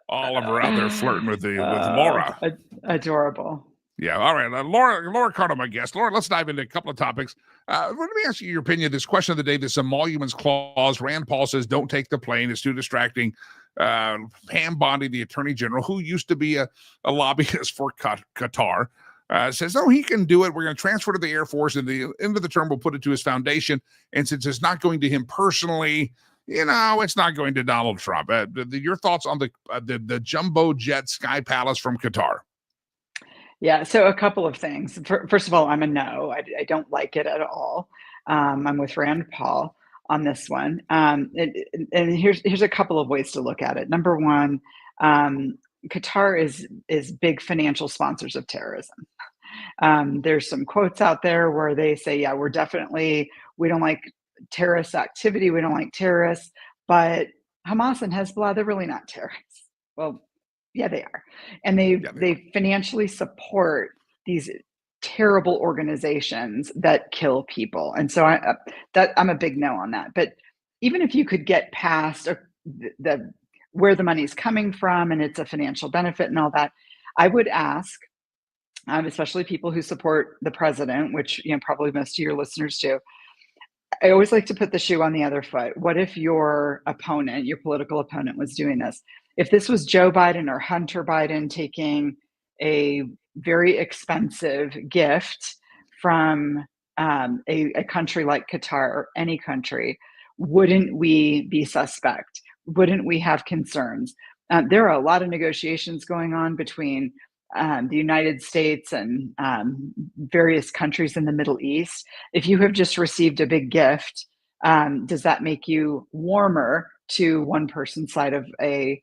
Oliver out there flirting with Laura. Adorable. Yeah. All right. Laura Carter, my guest. Laura, let's dive into a couple of topics. Let me ask you your opinion. This question of the day, this emoluments clause. Rand Paul says, don't take the plane. It's too distracting. Pam Bondi, the attorney general, who used to be a lobbyist for Qatar, says, no, he can do it. We're going to transfer to the Air Force, and the end of the term, we'll put it to his foundation. And since it's not going to him personally, it's not going to Donald Trump. Your thoughts on the jumbo jet Sky Palace from Qatar? Yeah, so a couple of things. First of all, I'm a no. I don't like it at all. I'm with Rand Paul on this one. And here's a couple of ways to look at it. Number one, Qatar is big financial sponsors of terrorism. There's some quotes out there where they say, yeah, we don't like terrorist activity. We don't like terrorists, but Hamas and Hezbollah, they're really not terrorists. Well, yeah, they are. And they financially support these terrible organizations that kill people. And so I'm a big no on that. But even if you could get past the where the money's coming from and it's a financial benefit and all that, I would ask, especially people who support the president, which probably most of your listeners do, I always like to put the shoe on the other foot. What if your political opponent was doing this? If this was Joe Biden or Hunter Biden taking a very expensive gift from a country like Qatar or any country, wouldn't we be suspect? Wouldn't we have concerns? There are a lot of negotiations going on between the United States and various countries in the Middle East. If you have just received a big gift, does that make you warmer to one person's side of a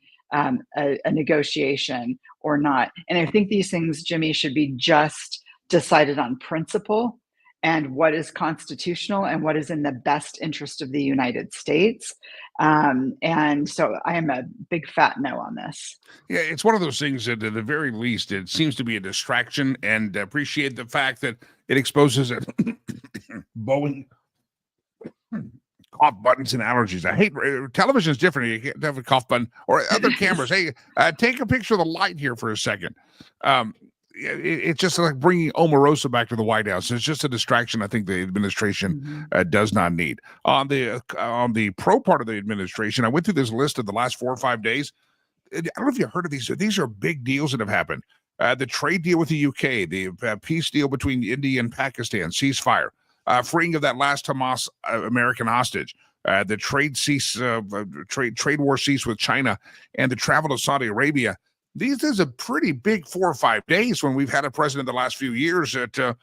negotiation or not? And I think these things, Jimmy, should be just decided on principle and what is constitutional and what is in the best interest of the United States. And so I am a big fat no on this. Yeah, it's one of those things that at the very least, it seems to be a distraction, and appreciate the fact that it exposes it. Boeing. cough buttons and allergies. I hate television is different. You can't have a cough button or other cameras. Hey, take a picture of the light here for a second. It's just like bringing Omarosa back to the White House. It's just a distraction. I think the administration does not need. On the pro part of the administration, I went through this list of the last 4 or 5 days. I don't know if you've heard of these. These are big deals that have happened. The trade deal with the UK, the peace deal between India and Pakistan, ceasefire, freeing of that last Hamas American hostage, the trade war cease with China, and the travel to Saudi Arabia. These is a pretty big 4 or 5 days when we've had a president the last few years that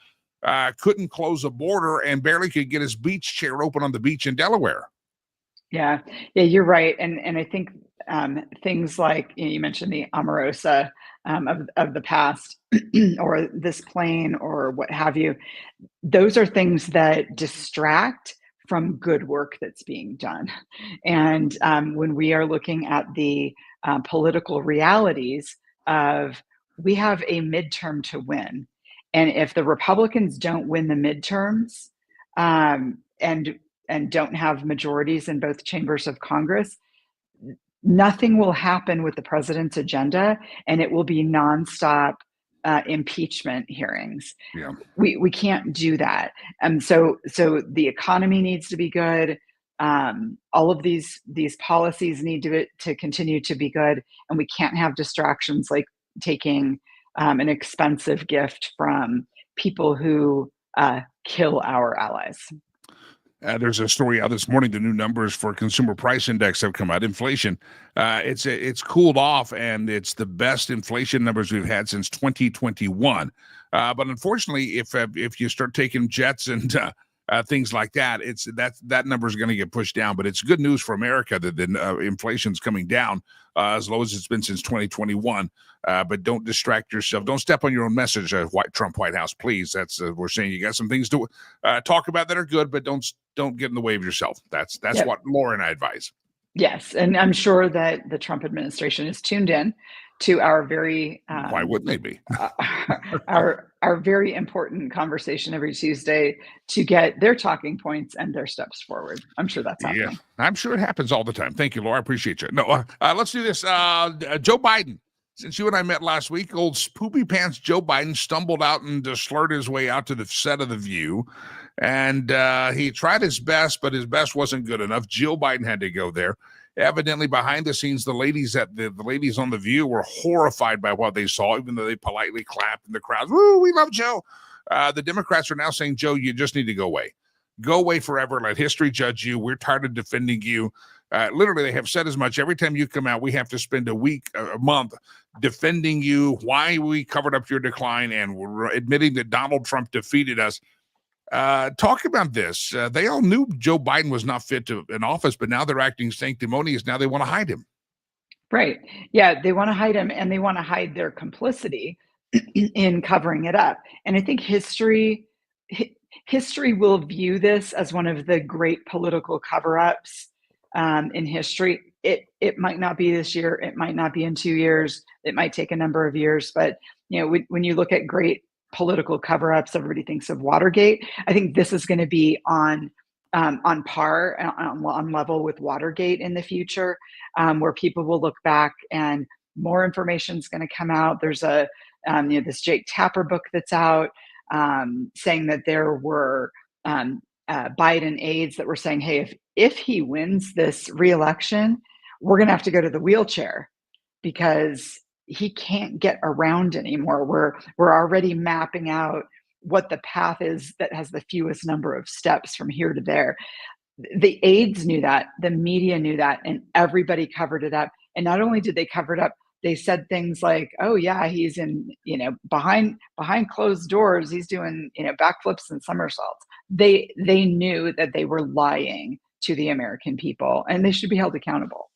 couldn't close a border and barely could get his beach chair open on the beach in Delaware. Yeah, you're right, and I think things like you mentioned the Omarosa of the past, or this plane, or what have you. Those are things that distract from good work that's being done, and when we are looking at the political realities of we have a midterm to win, and if the Republicans don't win the midterms, and don't have majorities in both chambers of Congress, nothing will happen with the president's agenda, and it will be nonstop impeachment hearings. Yeah, we can't do that. So the economy needs to be good. All of these policies need to continue to be good, and we can't have distractions like taking an expensive gift from people who kill our allies. There's a story out this morning. The new numbers for consumer price index have come out. Inflation, it's cooled off, and it's the best inflation numbers we've had since 2021. But unfortunately, if you start taking jets and things like that, that number is going to get pushed down. But it's good news for America that the inflation's coming down as low as it's been since 2021. But don't distract yourself. Don't step on your own message, Trump White House, please. That's we're saying you got some things to talk about that are good, but don't get in the way of yourself. That's what Laura and I advise. Yes, and I'm sure that the Trump administration is tuned in to our very why wouldn't they be our very important conversation every Tuesday to get their talking points and their steps forward. I'm sure that's happening. Yeah, I'm sure it happens all the time. Thank you, Laura. I appreciate you. No, let's do this. Joe Biden. Since you and I met last week, old poopy pants Joe Biden stumbled out and slurred his way out to the set of The View. And he tried his best, but his best wasn't good enough. Jill Biden had to go there. Evidently, behind the scenes, the ladies on The View were horrified by what they saw, even though they politely clapped in the crowd. Woo, we love Joe. The Democrats are now saying, Joe, you just need to go away. Go away forever. Let history judge you. We're tired of defending you. Literally, they have said as much. Every time you come out, we have to spend a month defending you, why we covered up your decline, and we're admitting that Donald Trump defeated us. Talk about this. They all knew Joe Biden was not fit to an office, but now they're acting sanctimonious. Now they want to hide him. Right. Yeah, they want to hide him, and they want to hide their complicity in covering it up. And I think history will view this as one of the great political cover-ups in history. It might not be this year. It might not be in 2 years. It might take a number of years. But when you look at great political cover-ups, everybody thinks of Watergate. I think this is going to be on par, on level with Watergate in the future, where people will look back and more information is going to come out. There's this Jake Tapper book that's out saying that there were Biden aides that were saying, hey, if he wins this re-election, we're going to have to go to the wheelchair because he can't get around anymore. We're already mapping out what the path is that has the fewest number of steps from here to there. The aides knew that, the media knew that, and everybody covered it up. And not only did they cover it up, they said things like, oh yeah, he's in, behind closed doors, he's doing, backflips and somersaults. They knew that they were lying to the American people, and they should be held accountable.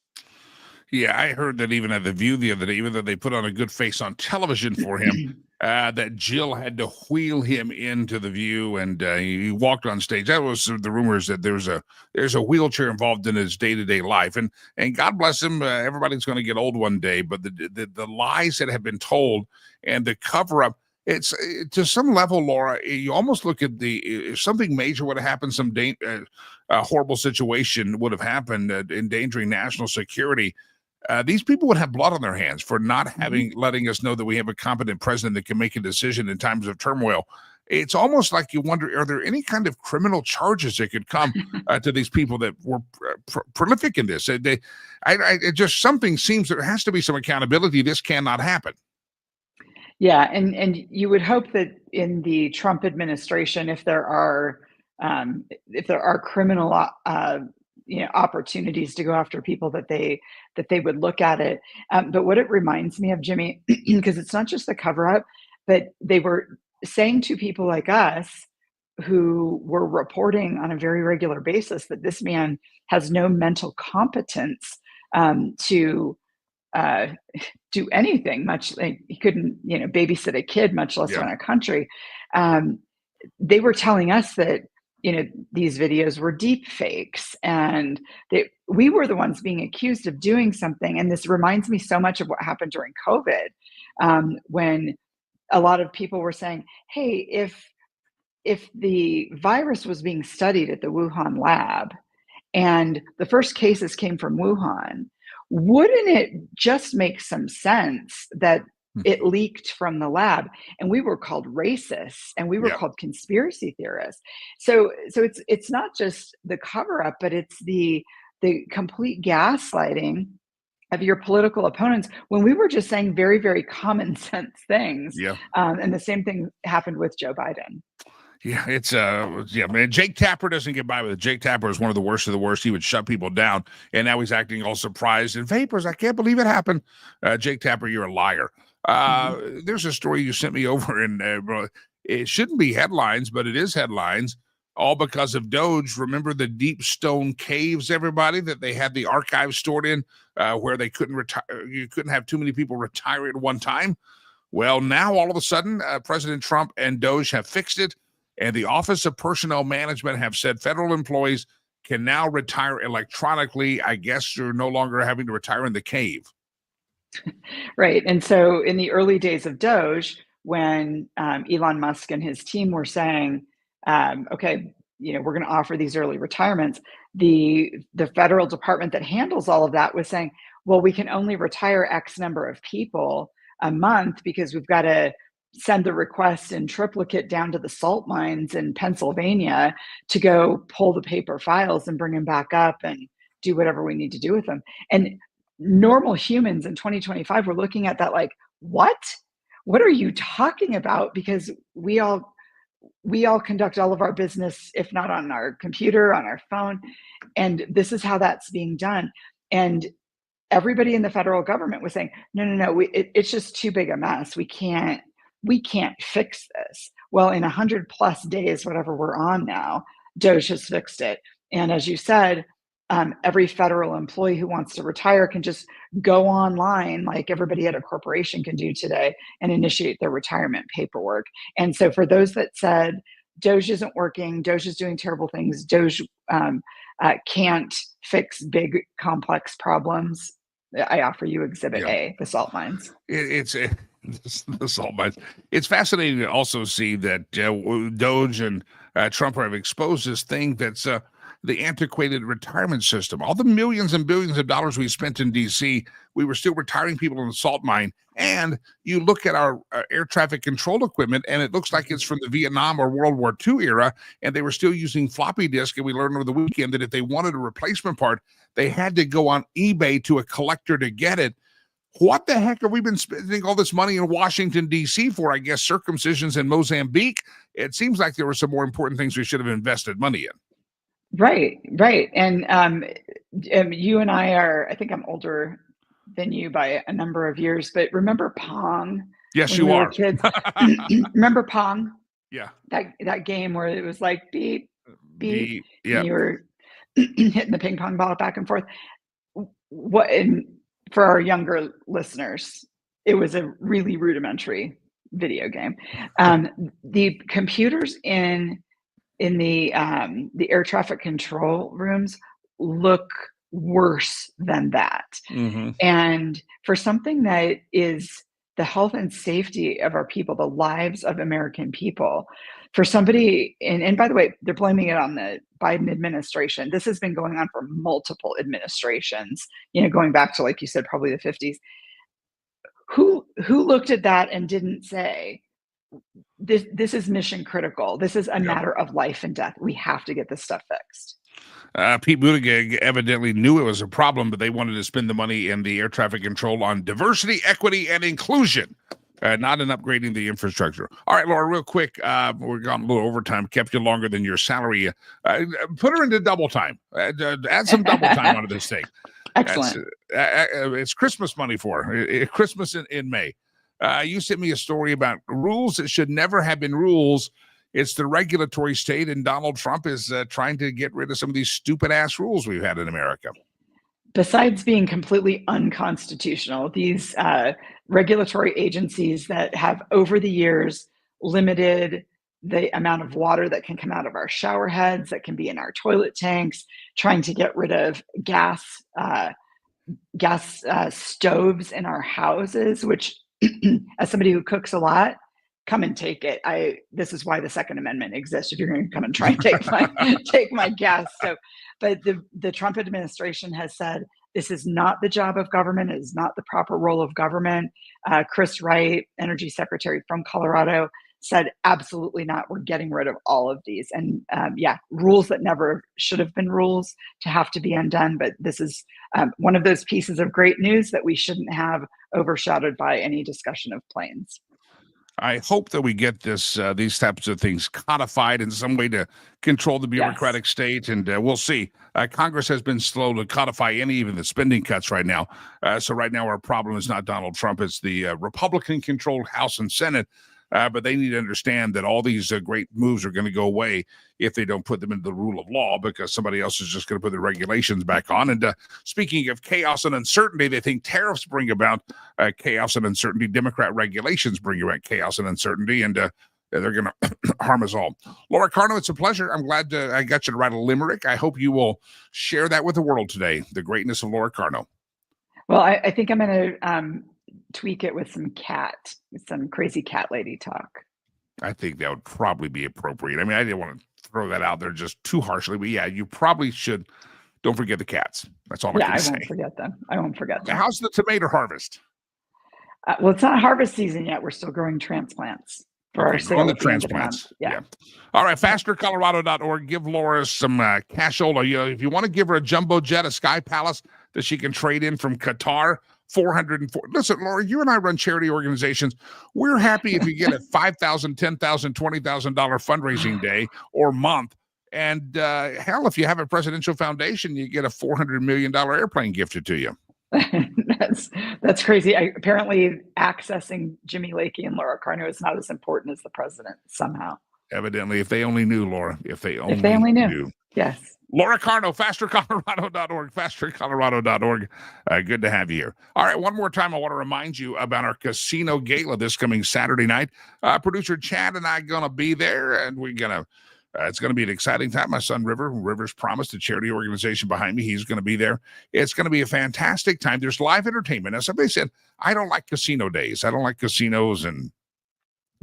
Yeah, I heard that even at The View the other day, even though they put on a good face on television for him, that Jill had to wheel him into The View, and he walked on stage. That was the rumors that there's a wheelchair involved in his day-to-day life, and God bless him. Everybody's going to get old one day, but the lies that have been told and the cover-up, It's to some level, Laura. You almost look at if something major would have happened, a horrible situation would have happened, endangering national security. These people would have blood on their hands for not letting us know that we have a competent president that can make a decision in times of turmoil. It's almost like you wonder, are there any kind of criminal charges that could come to these people that were prolific in this? It just something seems there has to be some accountability. This cannot happen. Yeah, and you would hope that in the Trump administration, if there are criminal opportunities to go after people, that they would look at it. But what it reminds me of, Jimmy, because it's not just the cover up, but they were saying to people like us who were reporting on a very regular basis that this man has no mental competence to do anything, much like he couldn't, babysit a kid, much less run a country. They were telling us that, these videos were deep fakes, and we were the ones being accused of doing something. And this reminds me so much of what happened during COVID, when a lot of people were saying, hey, if the virus was being studied at the Wuhan lab and the first cases came from Wuhan, wouldn't it just make some sense that it leaked from the lab? And we were called racists, and we were called conspiracy theorists. So it's not just the cover up, but it's the complete gaslighting of your political opponents when we were just saying very, very common sense things. And the same thing happened with Joe Biden. Yeah, it's man. Jake Tapper doesn't get by with it. Jake Tapper is one of the worst of the worst. He would shut people down, and now he's acting all surprised and vapors. I can't believe it happened. Jake Tapper, you're a liar. There's a story you sent me over, and it shouldn't be headlines, but it is headlines. All because of Doge. Remember the deep stone caves, everybody, that they had the archives stored in, where they couldn't retire. You couldn't have too many people retire at one time. Well, now all of a sudden, President Trump and Doge have fixed it. And the Office of Personnel Management have said federal employees can now retire electronically. I guess you're no longer having to retire in the cave. Right. And so in the early days of Doge, when Elon Musk and his team were saying, okay, we're going to offer these early retirements, the federal department that handles all of that was saying, well, we can only retire X number of people a month because we've got to send the request in triplicate down to the salt mines in Pennsylvania to go pull the paper files and bring them back up and do whatever we need to do with them. And normal humans in 2025 were looking at that like, what are you talking about? Because we all conduct all of our business, if not on our computer, on our phone. And this is how that's being done. And everybody in the federal government was saying, no, it's just too big a mess. We can't fix this. Well, in 100+ days, whatever we're on now, Doge has fixed it. And as you said, every federal employee who wants to retire can just go online like everybody at a corporation can do today and initiate their retirement paperwork. And so for those that said, Doge isn't working, Doge is doing terrible things, Doge can't fix big, complex problems, I offer you Exhibit A, the salt mines. The salt mines. It's fascinating to also see that Doge and Trump have exposed this thing that's the antiquated retirement system. All the millions and billions of dollars we spent in D.C., we were still retiring people in the salt mine. And you look at our air traffic control equipment, and it looks like it's from the Vietnam or World War II era, and they were still using floppy disk. And we learned over the weekend that if they wanted a replacement part, they had to go on eBay to a collector to get it. What the heck have we been spending all this money in Washington, D.C. for? I guess circumcisions in Mozambique. It seems like there were some more important things we should have invested money in. Right. And you and I think I'm older than you by a number of years, but remember Pong? Yes, you are. Kids? Remember Pong? Yeah. That game where it was like beep, beep, yeah. and you were hitting the ping pong ball back and forth. For our younger listeners, it was a really rudimentary video game. The computers in the air traffic control rooms look worse than that. Mm-hmm. And for something that the health and safety of our people, the lives of American people. For somebody, and by the way, they're blaming it on the Biden administration. This has been going on for multiple administrations, going back to, like you said, probably the 50s. Who looked at that and didn't say, this is mission critical. This is a matter of life and death. We have to get this stuff fixed. Pete Buttigieg evidently knew it was a problem, but they wanted to spend the money in the air traffic control on diversity, equity, and inclusion, not in upgrading the infrastructure. All right, Laura, real quick, we're gone a little overtime, kept you longer than your salary. Put her into double time. Add some double time onto this thing. Excellent. It's Christmas money for her. Christmas in May. You sent me a story about rules that should never have been rules. It's the regulatory state, and Donald Trump is trying to get rid of some of these stupid-ass rules we've had in America. Besides being completely unconstitutional, these regulatory agencies that have, over the years, limited the amount of water that can come out of our shower heads, that can be in our toilet tanks, trying to get rid of gas stoves in our houses, which, as somebody who cooks a lot, come and take it. This is why the Second Amendment exists. If you're going to come and try and take my gas stove, but the Trump administration has said this is not the job of government. It is not the proper role of government. Chris Wright, Energy Secretary from Colorado, said absolutely not. We're getting rid of all of these, and rules that never should have been rules to have to be undone. But this is one of those pieces of great news that we shouldn't have overshadowed by any discussion of planes. I hope that we get these types of things codified in some way to control the bureaucratic state, and we'll see. Congress has been slow to codify even the spending cuts right now. So right now our problem is not Donald Trump, it's the Republican-controlled House and Senate. But they need to understand that all these great moves are going to go away if they don't put them into the rule of law, because somebody else is just going to put the regulations back on. And speaking of chaos and uncertainty, they think tariffs bring about chaos and uncertainty. Democrat regulations bring about chaos and uncertainty, and they're going to harm us all. Laura Carno, it's a pleasure. I'm glad I got you to write a limerick. I hope you will share that with the world today, the greatness of Laura Carno. Well, I think I'm going to tweak it with some crazy cat lady talk. I think that would probably be appropriate. I mean, I didn't want to throw that out there just too harshly, but yeah, you probably should. Don't forget the cats. That's all I can say. I won't forget them. How's the tomato harvest? Well, it's not harvest season yet. We're still growing transplants for our sale. On the transplants. Yeah. All right, fastercolorado.org. Give Laura some cashola. If you want to give her a jumbo jet, a Sky Palace that she can trade in from Qatar, 404. Listen, Laura, you and I run charity organizations. We're happy if you get a $5,000, $10,000, $20,000 fundraising day or month. And hell, if you have a presidential foundation, you get a $400 million airplane gifted to you. That's crazy. Apparently, accessing Jimmy Lakey and Laura Carno is not as important as the president somehow. Evidently, if they only knew, Laura. If they only knew. Yes. Laura Carno, fastercolorado.org, fastercolorado.org. Good to have you here. All right, one more time, I want to remind you about our casino gala this coming Saturday night. Producer Chad and I are going to be there, and we're going to it's going to be an exciting time. My son Rivers promised, a charity organization behind me. He's going to be there. It's going to be a fantastic time. There's live entertainment. Now, somebody said, I don't like casino days. I don't like casinos and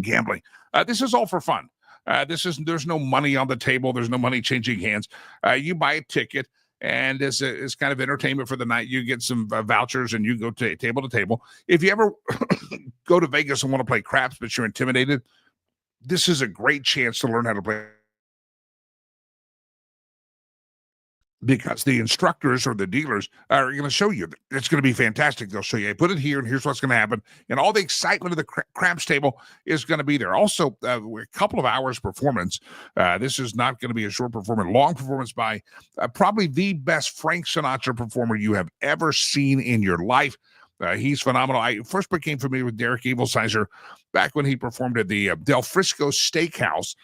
gambling. This is all for fun. There's no money on the table. There's no money changing hands. You buy a ticket, and it's kind of entertainment for the night. You get some vouchers, and you go table to table. If you ever go to Vegas and want to play craps, but you're intimidated, this is a great chance to learn how to play. Because the instructors or the dealers are going to show you. It's going to be fantastic. They'll show you, hey, put it here, and here's what's going to happen. And all the excitement of the craps table is going to be there. Also, a couple of hours performance. This is not going to be a short performance, long performance by probably the best Frank Sinatra performer you have ever seen in your life. He's phenomenal. I first became familiar with Derek Evilsizer back when he performed at the Del Frisco Steakhouse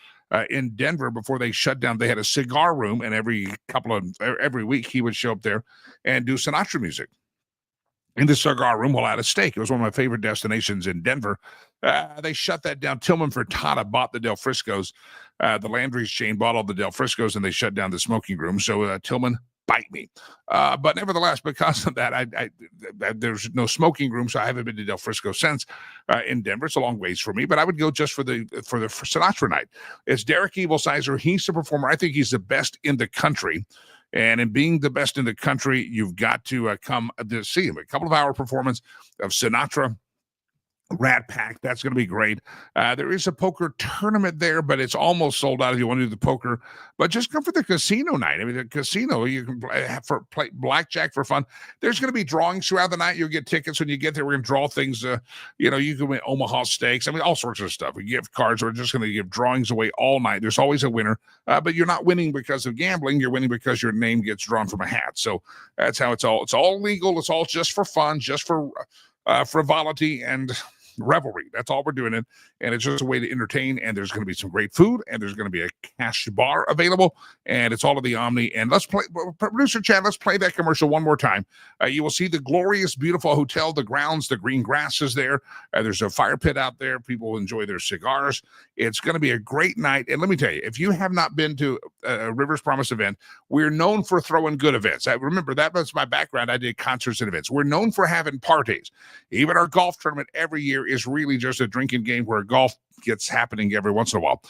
in Denver before they shut down. They had a cigar room, and every week he would show up there and do Sinatra music in the cigar room while at a steak. It was one of my favorite destinations in Denver. They shut that down. Tillman Fertitta bought the Del Friscos. The Landry's chain bought all the Del Friscos, and they shut down the smoking room. So Tillman bite me. But nevertheless, because of that, there's no smoking room, so I haven't been to Del Frisco since in Denver. It's a long ways for me, but I would go just for the Sinatra night. It's Derek Evilsizer. He's the performer. I think he's the best in the country. And in being the best in the country, you've got to come to see him. A couple of hour performance of Sinatra. Rat Pack, that's going to be great. There is a poker tournament there, but it's almost sold out if you want to do the poker. But just come for the casino night. I mean, the casino, you can play blackjack for fun. There's going to be drawings throughout the night. You'll get tickets when you get there. We're going to draw things. You can win Omaha steaks. I mean, all sorts of stuff. We gift cards. We're just going to give drawings away all night. There's always a winner, but you're not winning because of gambling. You're winning because your name gets drawn from a hat. So that's how it's all legal. It's all just for fun, just for frivolity and revelry. That's all we're doing it, and it's just a way to entertain. And there's going to be some great food, and there's going to be a cash bar available, and it's all of the Omni. And let's play, producer Chad, let's play that commercial one more time. You will see the glorious, beautiful hotel, the grounds, the green grass is there. There's a fire pit out there. People will enjoy their cigars. It's going to be a great night. And let me tell you, if you have not been to a Rivers Promise event, we're known for throwing good events. I remember that was my background. I did concerts and events. We're known for having parties. Even our golf tournament every year is really just a drinking game where golf gets happening every once in a while.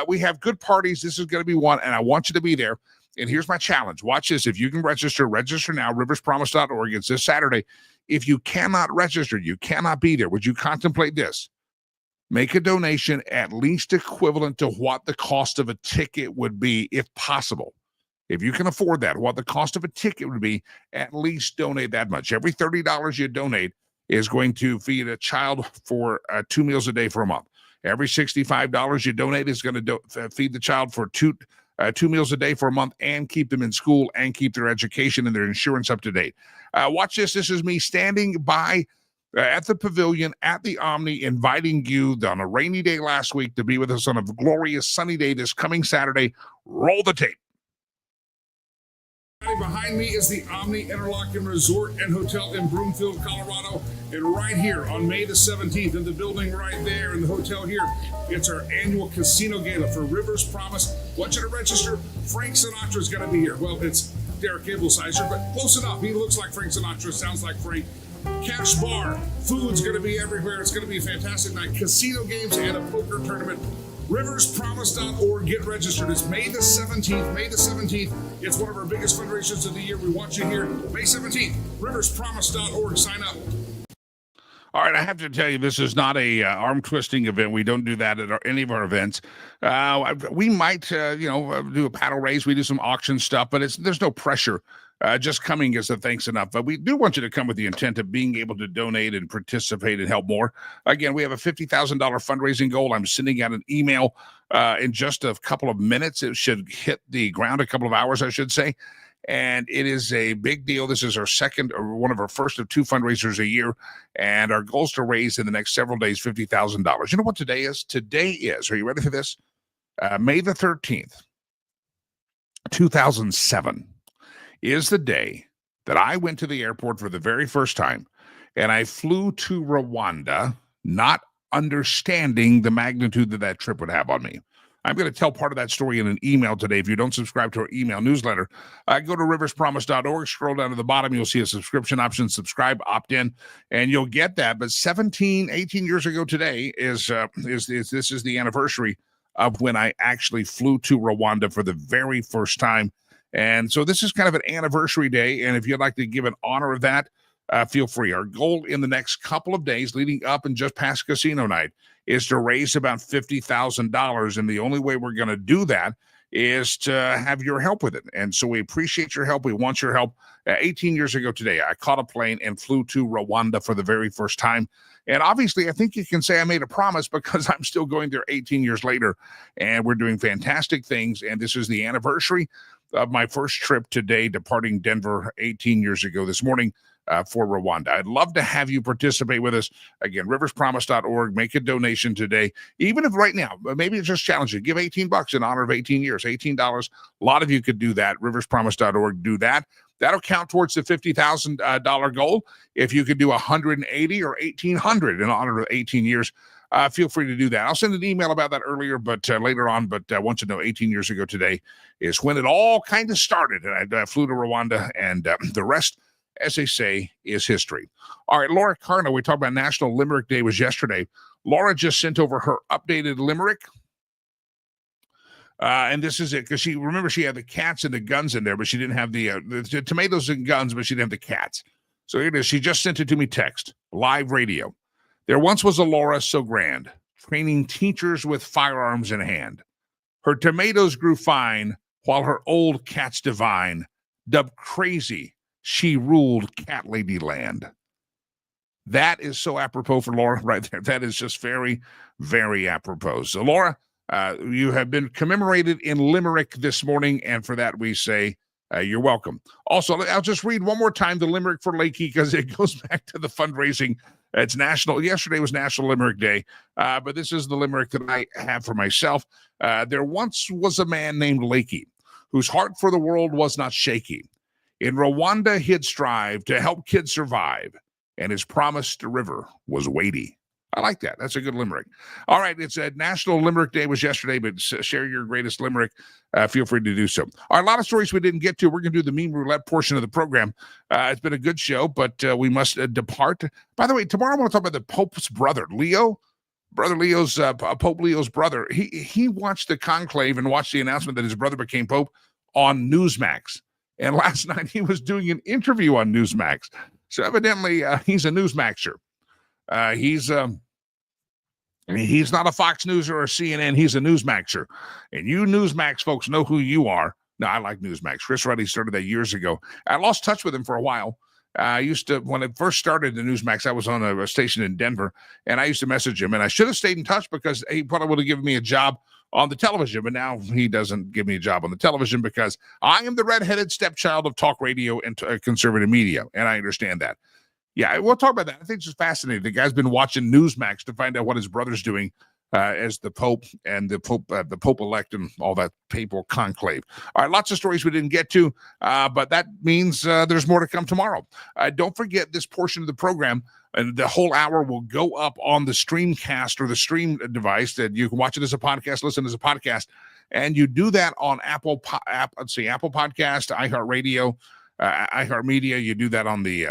We have good parties. This is going to be one, and I want you to be there. And here's my challenge. Watch this. If you can register now, riverspromise.org. It's this Saturday. If you cannot register, you cannot be there. Would you contemplate this? Make a donation at least equivalent to what the cost of a ticket would be, if possible. If you can afford that, what the cost of a ticket would be, at least donate that much. Every $30 you donate is going to feed a child for 2 meals a day for a month. Every $65 you donate is going to feed the child for two meals a day for a month and keep them in school and keep their education and their insurance up to date. Watch this. This is me standing by at the pavilion at the Omni, inviting you on a rainy day last week to be with us on a glorious sunny day this coming Saturday. Roll the tape. Behind me is the Omni Interlochen Resort and Hotel in Broomfield, Colorado. And right here on May the 17th, in the building right there in the hotel here, it's our annual casino gala for Rivers Promise. Want you to register. Frank Sinatra is going to be here. Well, it's Derek Evilsizer, but close enough. He looks like Frank Sinatra, sounds like Frank. Cash bar, food's going to be everywhere. It's going to be a fantastic night. Casino games and a poker tournament. riverspromise.org. Get registered. It's May the 17th. May the 17th. It's one of our biggest fundraisers of the year. We want you here. May 17th. riverspromise.org. Sign up. All right, I have to tell you, this is not a arm-twisting event. We don't do that at any of our events. We might, do a paddle race. We do some auction stuff, but there's no pressure. Just coming is a thanks enough. But we do want you to come with the intent of being able to donate and participate and help more. Again, we have a $50,000 fundraising goal. I'm sending out an email in just a couple of minutes. It should hit the ground, a couple of hours, I should say. And it is a big deal. This is our second or one of our first of two fundraisers a year. And our goal is to raise in the next several days $50,000. You know what today is? Today is, are you ready for this? May the 13th, 2007 is the day that I went to the airport for the very first time. And I flew to Rwanda, not understanding the magnitude that trip would have on me. I'm going to tell part of that story in an email today. If you don't subscribe to our email newsletter, go to riverspromise.org, scroll down to the bottom. You'll see a subscription option, subscribe, opt in, and you'll get that. But 18 years ago today is the anniversary of when I actually flew to Rwanda for the very first time. And so this is kind of an anniversary day. And if you'd like to give an honor of that, feel free. Our goal in the next couple of days leading up and just past casino night is to raise about $50,000. And the only way we're going to do that is to have your help with it. And so we appreciate your help. We want your help. 18 years ago today, I caught a plane and flew to Rwanda for the very first time. And obviously, I think you can say I made a promise because I'm still going there 18 years later. And we're doing fantastic things. And this is the anniversary of my first trip today, departing Denver 18 years ago this morning for Rwanda. I'd love to have you participate with us. Again, riverspromise.org. Make a donation today. Even if right now, maybe it's just challenging. Give $18 in honor of 18 years. $18. A lot of you could do that. Riverspromise.org. Do that. That'll count towards the $50,000 goal. If you could do $180 or $1,800 in honor of 18 years, feel free to do that. I'll send an email about that earlier, but later on. But I want you to know 18 years ago today is when it all kind of started. And I flew to Rwanda, and the rest, as they say, is history. All right, Laura Carno, we talked about National Limerick Day was yesterday. Laura just sent over her updated limerick. And this is it, because she had the cats and the guns in there, but she didn't have the tomatoes and guns, but she didn't have the cats. So here it is. She just sent it to me text, live radio. There once was a Laura so grand, training teachers with firearms in hand. Her tomatoes grew fine, while her old cats divine, dubbed crazy, she ruled cat lady land. That is so apropos for Laura right there. That is just very, very apropos. So, Laura, you have been commemorated in Limerick this morning, and for that we say you're welcome. Also, I'll just read one more time the Limerick for Lakey, because it goes back to the fundraising. It's national. Yesterday was National Limerick Day, but this is the Limerick that I have for myself. There once was a man named Lakey, whose heart for the world was not shaky. In Rwanda, he'd strive to help kids survive, and his promise to river was weighty. I like that. That's a good limerick. All right, it's a National Limerick Day was yesterday, but share your greatest limerick. Feel free to do so. All right, a lot of stories we didn't get to. We're going to do the meme roulette portion of the program. It's been a good show, but we must depart. By the way, tomorrow I want to talk about the Pope's brother, Leo. Brother Leo's, Pope Leo's brother. He watched the conclave and watched the announcement that his brother became Pope on Newsmax. And last night he was doing an interview on Newsmax. So evidently he's a Newsmaxer. He's not a Fox News or a CNN. He's a Newsmaxer. And you Newsmax folks know who you are. No, I like Newsmax. Chris Ruddy started that years ago. I lost touch with him for a while. I used to, when it first started in Newsmax, I was on a station in Denver, and I used to message him. And I should have stayed in touch, because he probably would have given me a job on the television. But now he doesn't give me a job on the television, because I am the redheaded stepchild of talk radio and conservative media. And I understand that. Yeah, we'll talk about that. I think it's just fascinating. The guy's been watching Newsmax to find out what his brother's doing as the Pope and the Pope-elect and all that papal conclave. All right, lots of stories we didn't get to, but that means there's more to come tomorrow. Don't forget this portion of the program, and the whole hour will go up on the Streamcast or the Stream device that you can watch it as a podcast, listen as a podcast, and you do that on Apple Podcast, iHeartRadio, iHeartMedia. You do that on the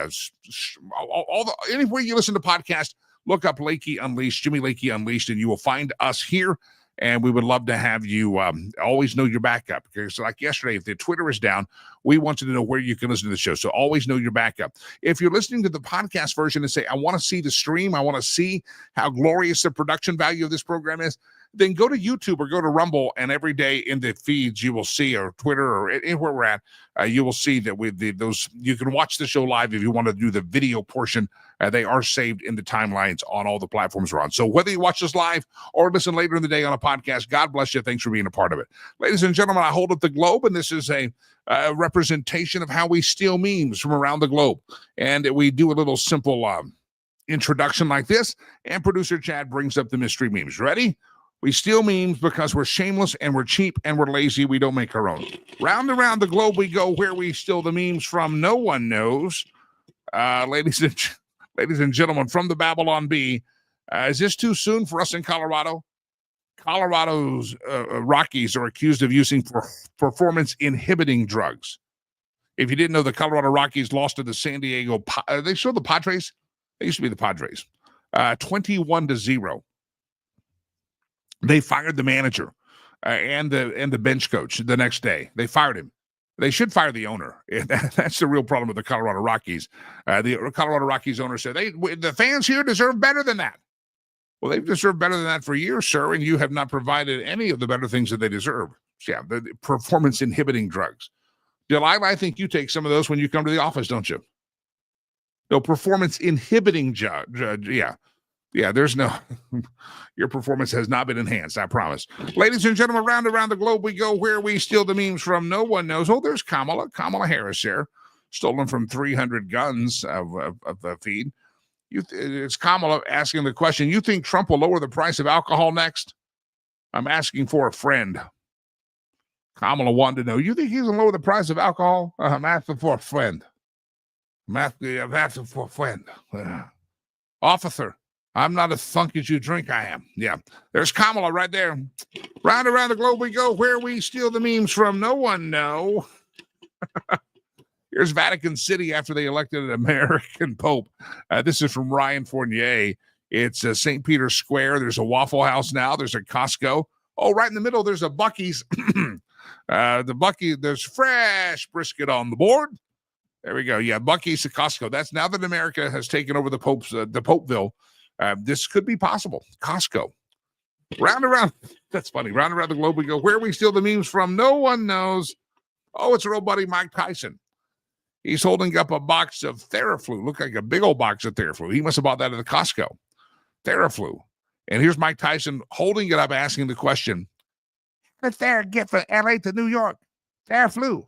anywhere you listen to podcasts. Look up Lakey Unleashed, Jimmy Lakey Unleashed, and you will find us here. And we would love to have you always know your backup. Because like yesterday, if the Twitter is down, we want you to know where you can listen to the show. So always know your backup. If you're listening to the podcast version and say, I want to see the stream, I want to see how glorious the production value of this program is, then go to YouTube or go to Rumble, and every day in the feeds you will see, or Twitter or anywhere we're at, you will see that those you can watch the show live if you want to do the video portion. They are saved in the timelines on all the platforms we're on. So whether you watch us live or listen later in the day on a podcast, God bless you. Thanks for being a part of it. Ladies and gentlemen, I hold up the globe, and this is a representation of how we steal memes from around the globe. And we do a little simple introduction like this, and producer Chad brings up the mystery memes. Ready? We steal memes because we're shameless and we're cheap and we're lazy. We don't make our own. Round and round the globe we go, where we steal the memes from no one knows. Ladies and gentlemen, from the Babylon Bee, is this too soon for us in Colorado? Colorado's Rockies are accused of using performance-inhibiting drugs. If you didn't know, the Colorado Rockies lost to the San Diego. They showed the Padres. They used to be the Padres. 21-0. They fired the manager and the bench coach the next day. They fired him. They should fire the owner. That's the real problem with the Colorado Rockies. The Colorado Rockies owner said, the fans here deserve better than that. Well, they've deserved better than that for years, sir, and you have not provided any of the better things that they deserve. Yeah, the performance-inhibiting drugs. Delilah, I think you take some of those when you come to the office, don't you? No, performance-inhibiting yeah. Yeah, there's no, your performance has not been enhanced, I promise. Ladies and gentlemen, round around the globe we go, where we steal the memes from no one knows. Oh, there's Kamala Harris here, stolen from 300 guns of the feed. It's Kamala asking the question, you think Trump will lower the price of alcohol next? I'm asking for a friend. Kamala wanted to know, you think he's going to lower the price of alcohol? I'm asking for a friend. I'm asking for a friend. Officer. I'm not as thunk as you drink I am. Yeah. There's Kamala right there. Round around the globe we go. Where we steal the memes from, no one know. Here's Vatican City after they elected an American Pope. This is from Ryan Fournier. It's St. Peter's Square. There's a Waffle House now. There's a Costco. Oh, right in the middle, there's a Buc-ee's. The Buc-ee, there's fresh brisket on the board. There we go. Yeah, Buc-ee's to Costco. That's now that America has taken over the Popeville. This could be possible. Costco. Round around. That's funny. Round around the globe we go. Where we steal the memes from, no one knows. Oh, it's our old buddy Mike Tyson. He's holding up a box of Theraflu. Looked like a big old box of Theraflu. He must have bought that at the Costco. Theraflu. And here's Mike Tyson holding it up, asking the question, how did Thera get from L.A. to New York? Theraflu.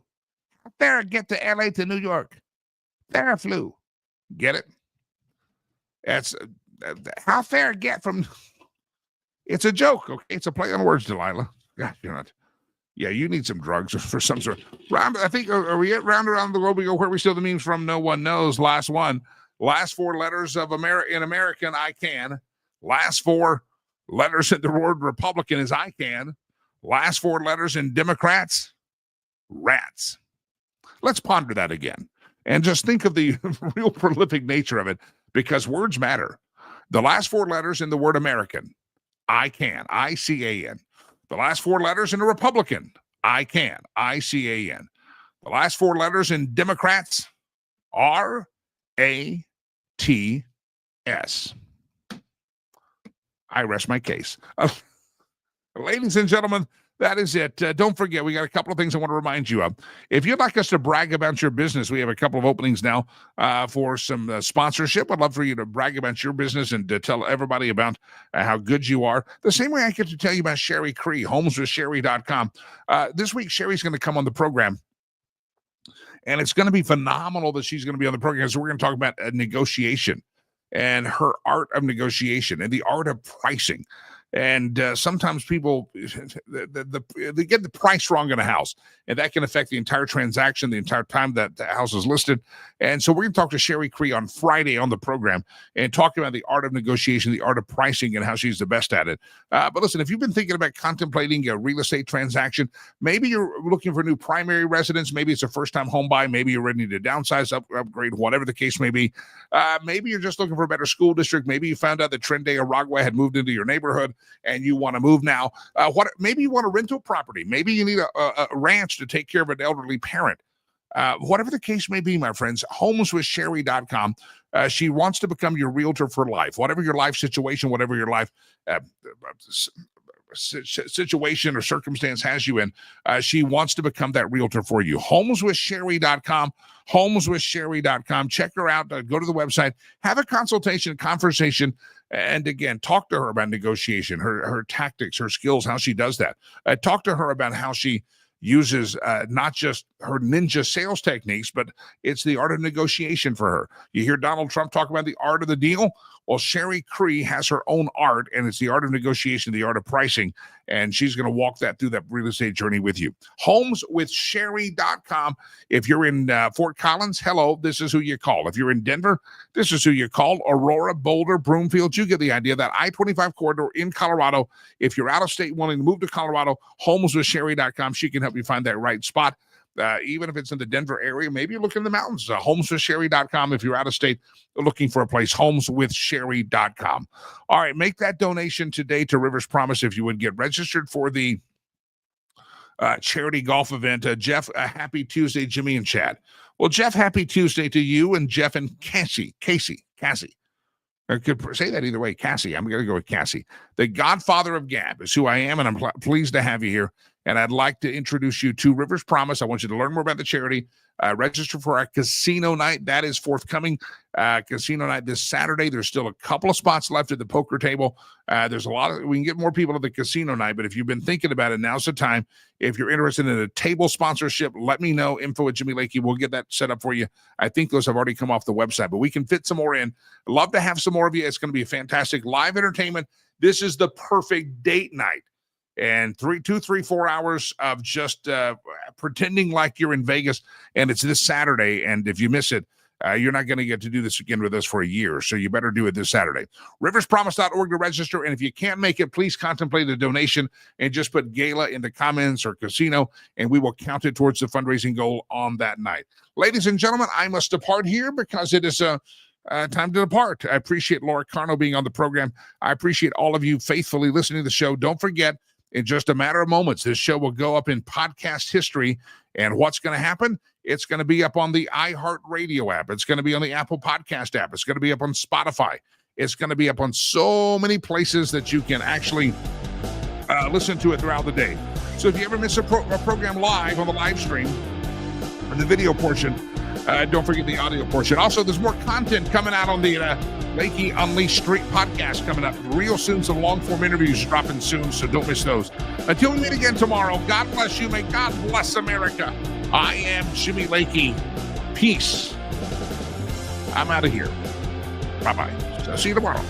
How did Thera get to L.A. to New York? Theraflu. Get it? That's how Thera get from... It's a joke, okay? It's a play on words, Delilah. God, you're not... Yeah, you need some drugs for some sort. I think, are we at round around the globe we go? Where we steal the memes from, no one knows. Last one. Last four letters of in American, I can. Last four letters in the word Republican is I can. Last four letters in Democrats, rats. Let's ponder that again and just think of the real prolific nature of it, because words matter. The last four letters in the word American, I can, I-C-A-N. The last four letters in a Republican, I can, I-C-A-N. The last four letters in Democrats, R-A-T-S. I rest my case. Ladies and gentlemen, that is it. Don't forget, we got a couple of things I want to remind you of. If you'd like us to brag about your business, we have a couple of openings now for some sponsorship. I'd love for you to brag about your business and to tell everybody about how good you are. The same way I get to tell you about Sherry Cree, homeswithsherry.com. This week, Sherry's going to come on the program. And it's going to be phenomenal that she's going to be on the program, because we're going to talk about negotiation and her art of negotiation and the art of pricing. And sometimes people, they get the price wrong in a house, and that can affect the entire transaction, the entire time that the house is listed. And so we're going to talk to Sherry Cree on Friday on the program and talk about the art of negotiation, the art of pricing, and how she's the best at it. But listen, if you've been thinking about contemplating a real estate transaction, maybe you're looking for a new primary residence, maybe it's a first-time home buy, maybe you're ready to downsize, upgrade, whatever the case may be. Maybe you're just looking for a better school district. Maybe you found out that Trenday Aragua had moved into your neighborhood, and you want to move now. Maybe you want to rent a property. Maybe you need a ranch to take care of an elderly parent. Whatever the case may be, my friends, homeswithsherry.com. She wants to become your realtor for life. Whatever your life situation, whatever your life situation or circumstance has you in, she wants to become that realtor for you. Homeswithsherry.com. Homeswithsherry.com. Check her out. Go to the website. Have a consultation, conversation. And again, talk to her about negotiation, her tactics, her skills, how she does that. Talk to her about how she uses not just her ninja sales techniques, but it's the art of negotiation for her. You hear Donald Trump talk about the art of the deal? Well, Sherry Cree has her own art, and it's the art of negotiation, the art of pricing, and she's going to walk that through that real estate journey with you. Homeswithsherry.com. If you're in Fort Collins, hello, this is who you call. If you're in Denver, this is who you call. Aurora, Boulder, Broomfield, you get the idea. That I-25 corridor in Colorado. If you're out of state wanting to move to Colorado, homeswithsherry.com. She can help you find that right spot. Even if it's in the Denver area, maybe you look in the mountains. Homeswithsherry.com. If you're out of state looking for a place, homeswithsherry.com. All right, make that donation today to Rivers Promise if you would. Get registered for the charity golf event. Jeff, happy Tuesday, Jimmy and Chad. Well, Jeff, happy Tuesday to you and Jeff and Cassie. I could say that either way. Cassie. I'm going to go with Cassie. The godfather of Gab is who I am, and I'm pleased to have you here. And I'd like to introduce you to Rivers Promise. I want you to learn more about the charity. Register for our casino night. That is forthcoming. Casino night this Saturday. There's still a couple of spots left at the poker table. There's we can get more people to the casino night, but if you've been thinking about it, now's the time. If you're interested in a table sponsorship, let me know. Info at Jimmy Lakey. We'll get that set up for you. I think those have already come off the website, but we can fit some more in. Love to have some more of you. It's going to be a fantastic live entertainment. This is the perfect date night. And 2, 3, 4 hours of just pretending like you're in Vegas, and it's this Saturday. And if you miss it, You're not going to get to do this again with us for a year, so you better do it this Saturday. Riverspromise.org to register, and if you can't make it, please contemplate a donation and just put gala in the comments or casino, and we will count it towards the fundraising goal on that night. Ladies and gentlemen, I must depart here because it is time to depart. I appreciate Laura Carno being on the program. I appreciate all of you faithfully listening to the show. Don't forget, in just a matter of moments, this show will go up in podcast history. And what's going to happen? It's going to be up on the iHeartRadio app. It's going to be on the Apple Podcast app. It's going to be up on Spotify. It's going to be up on so many places that you can actually listen to it throughout the day. So if you ever miss a program live on the live stream or the video portion, don't forget the audio portion. Also, there's more content coming out on the Lakey Unleashed Street podcast coming up real soon. Some long-form interviews dropping soon, so don't miss those. Until we meet again tomorrow, God bless you. May God bless America. I am Jimmy Lakey. Peace. I'm out of here. Bye-bye. See you tomorrow.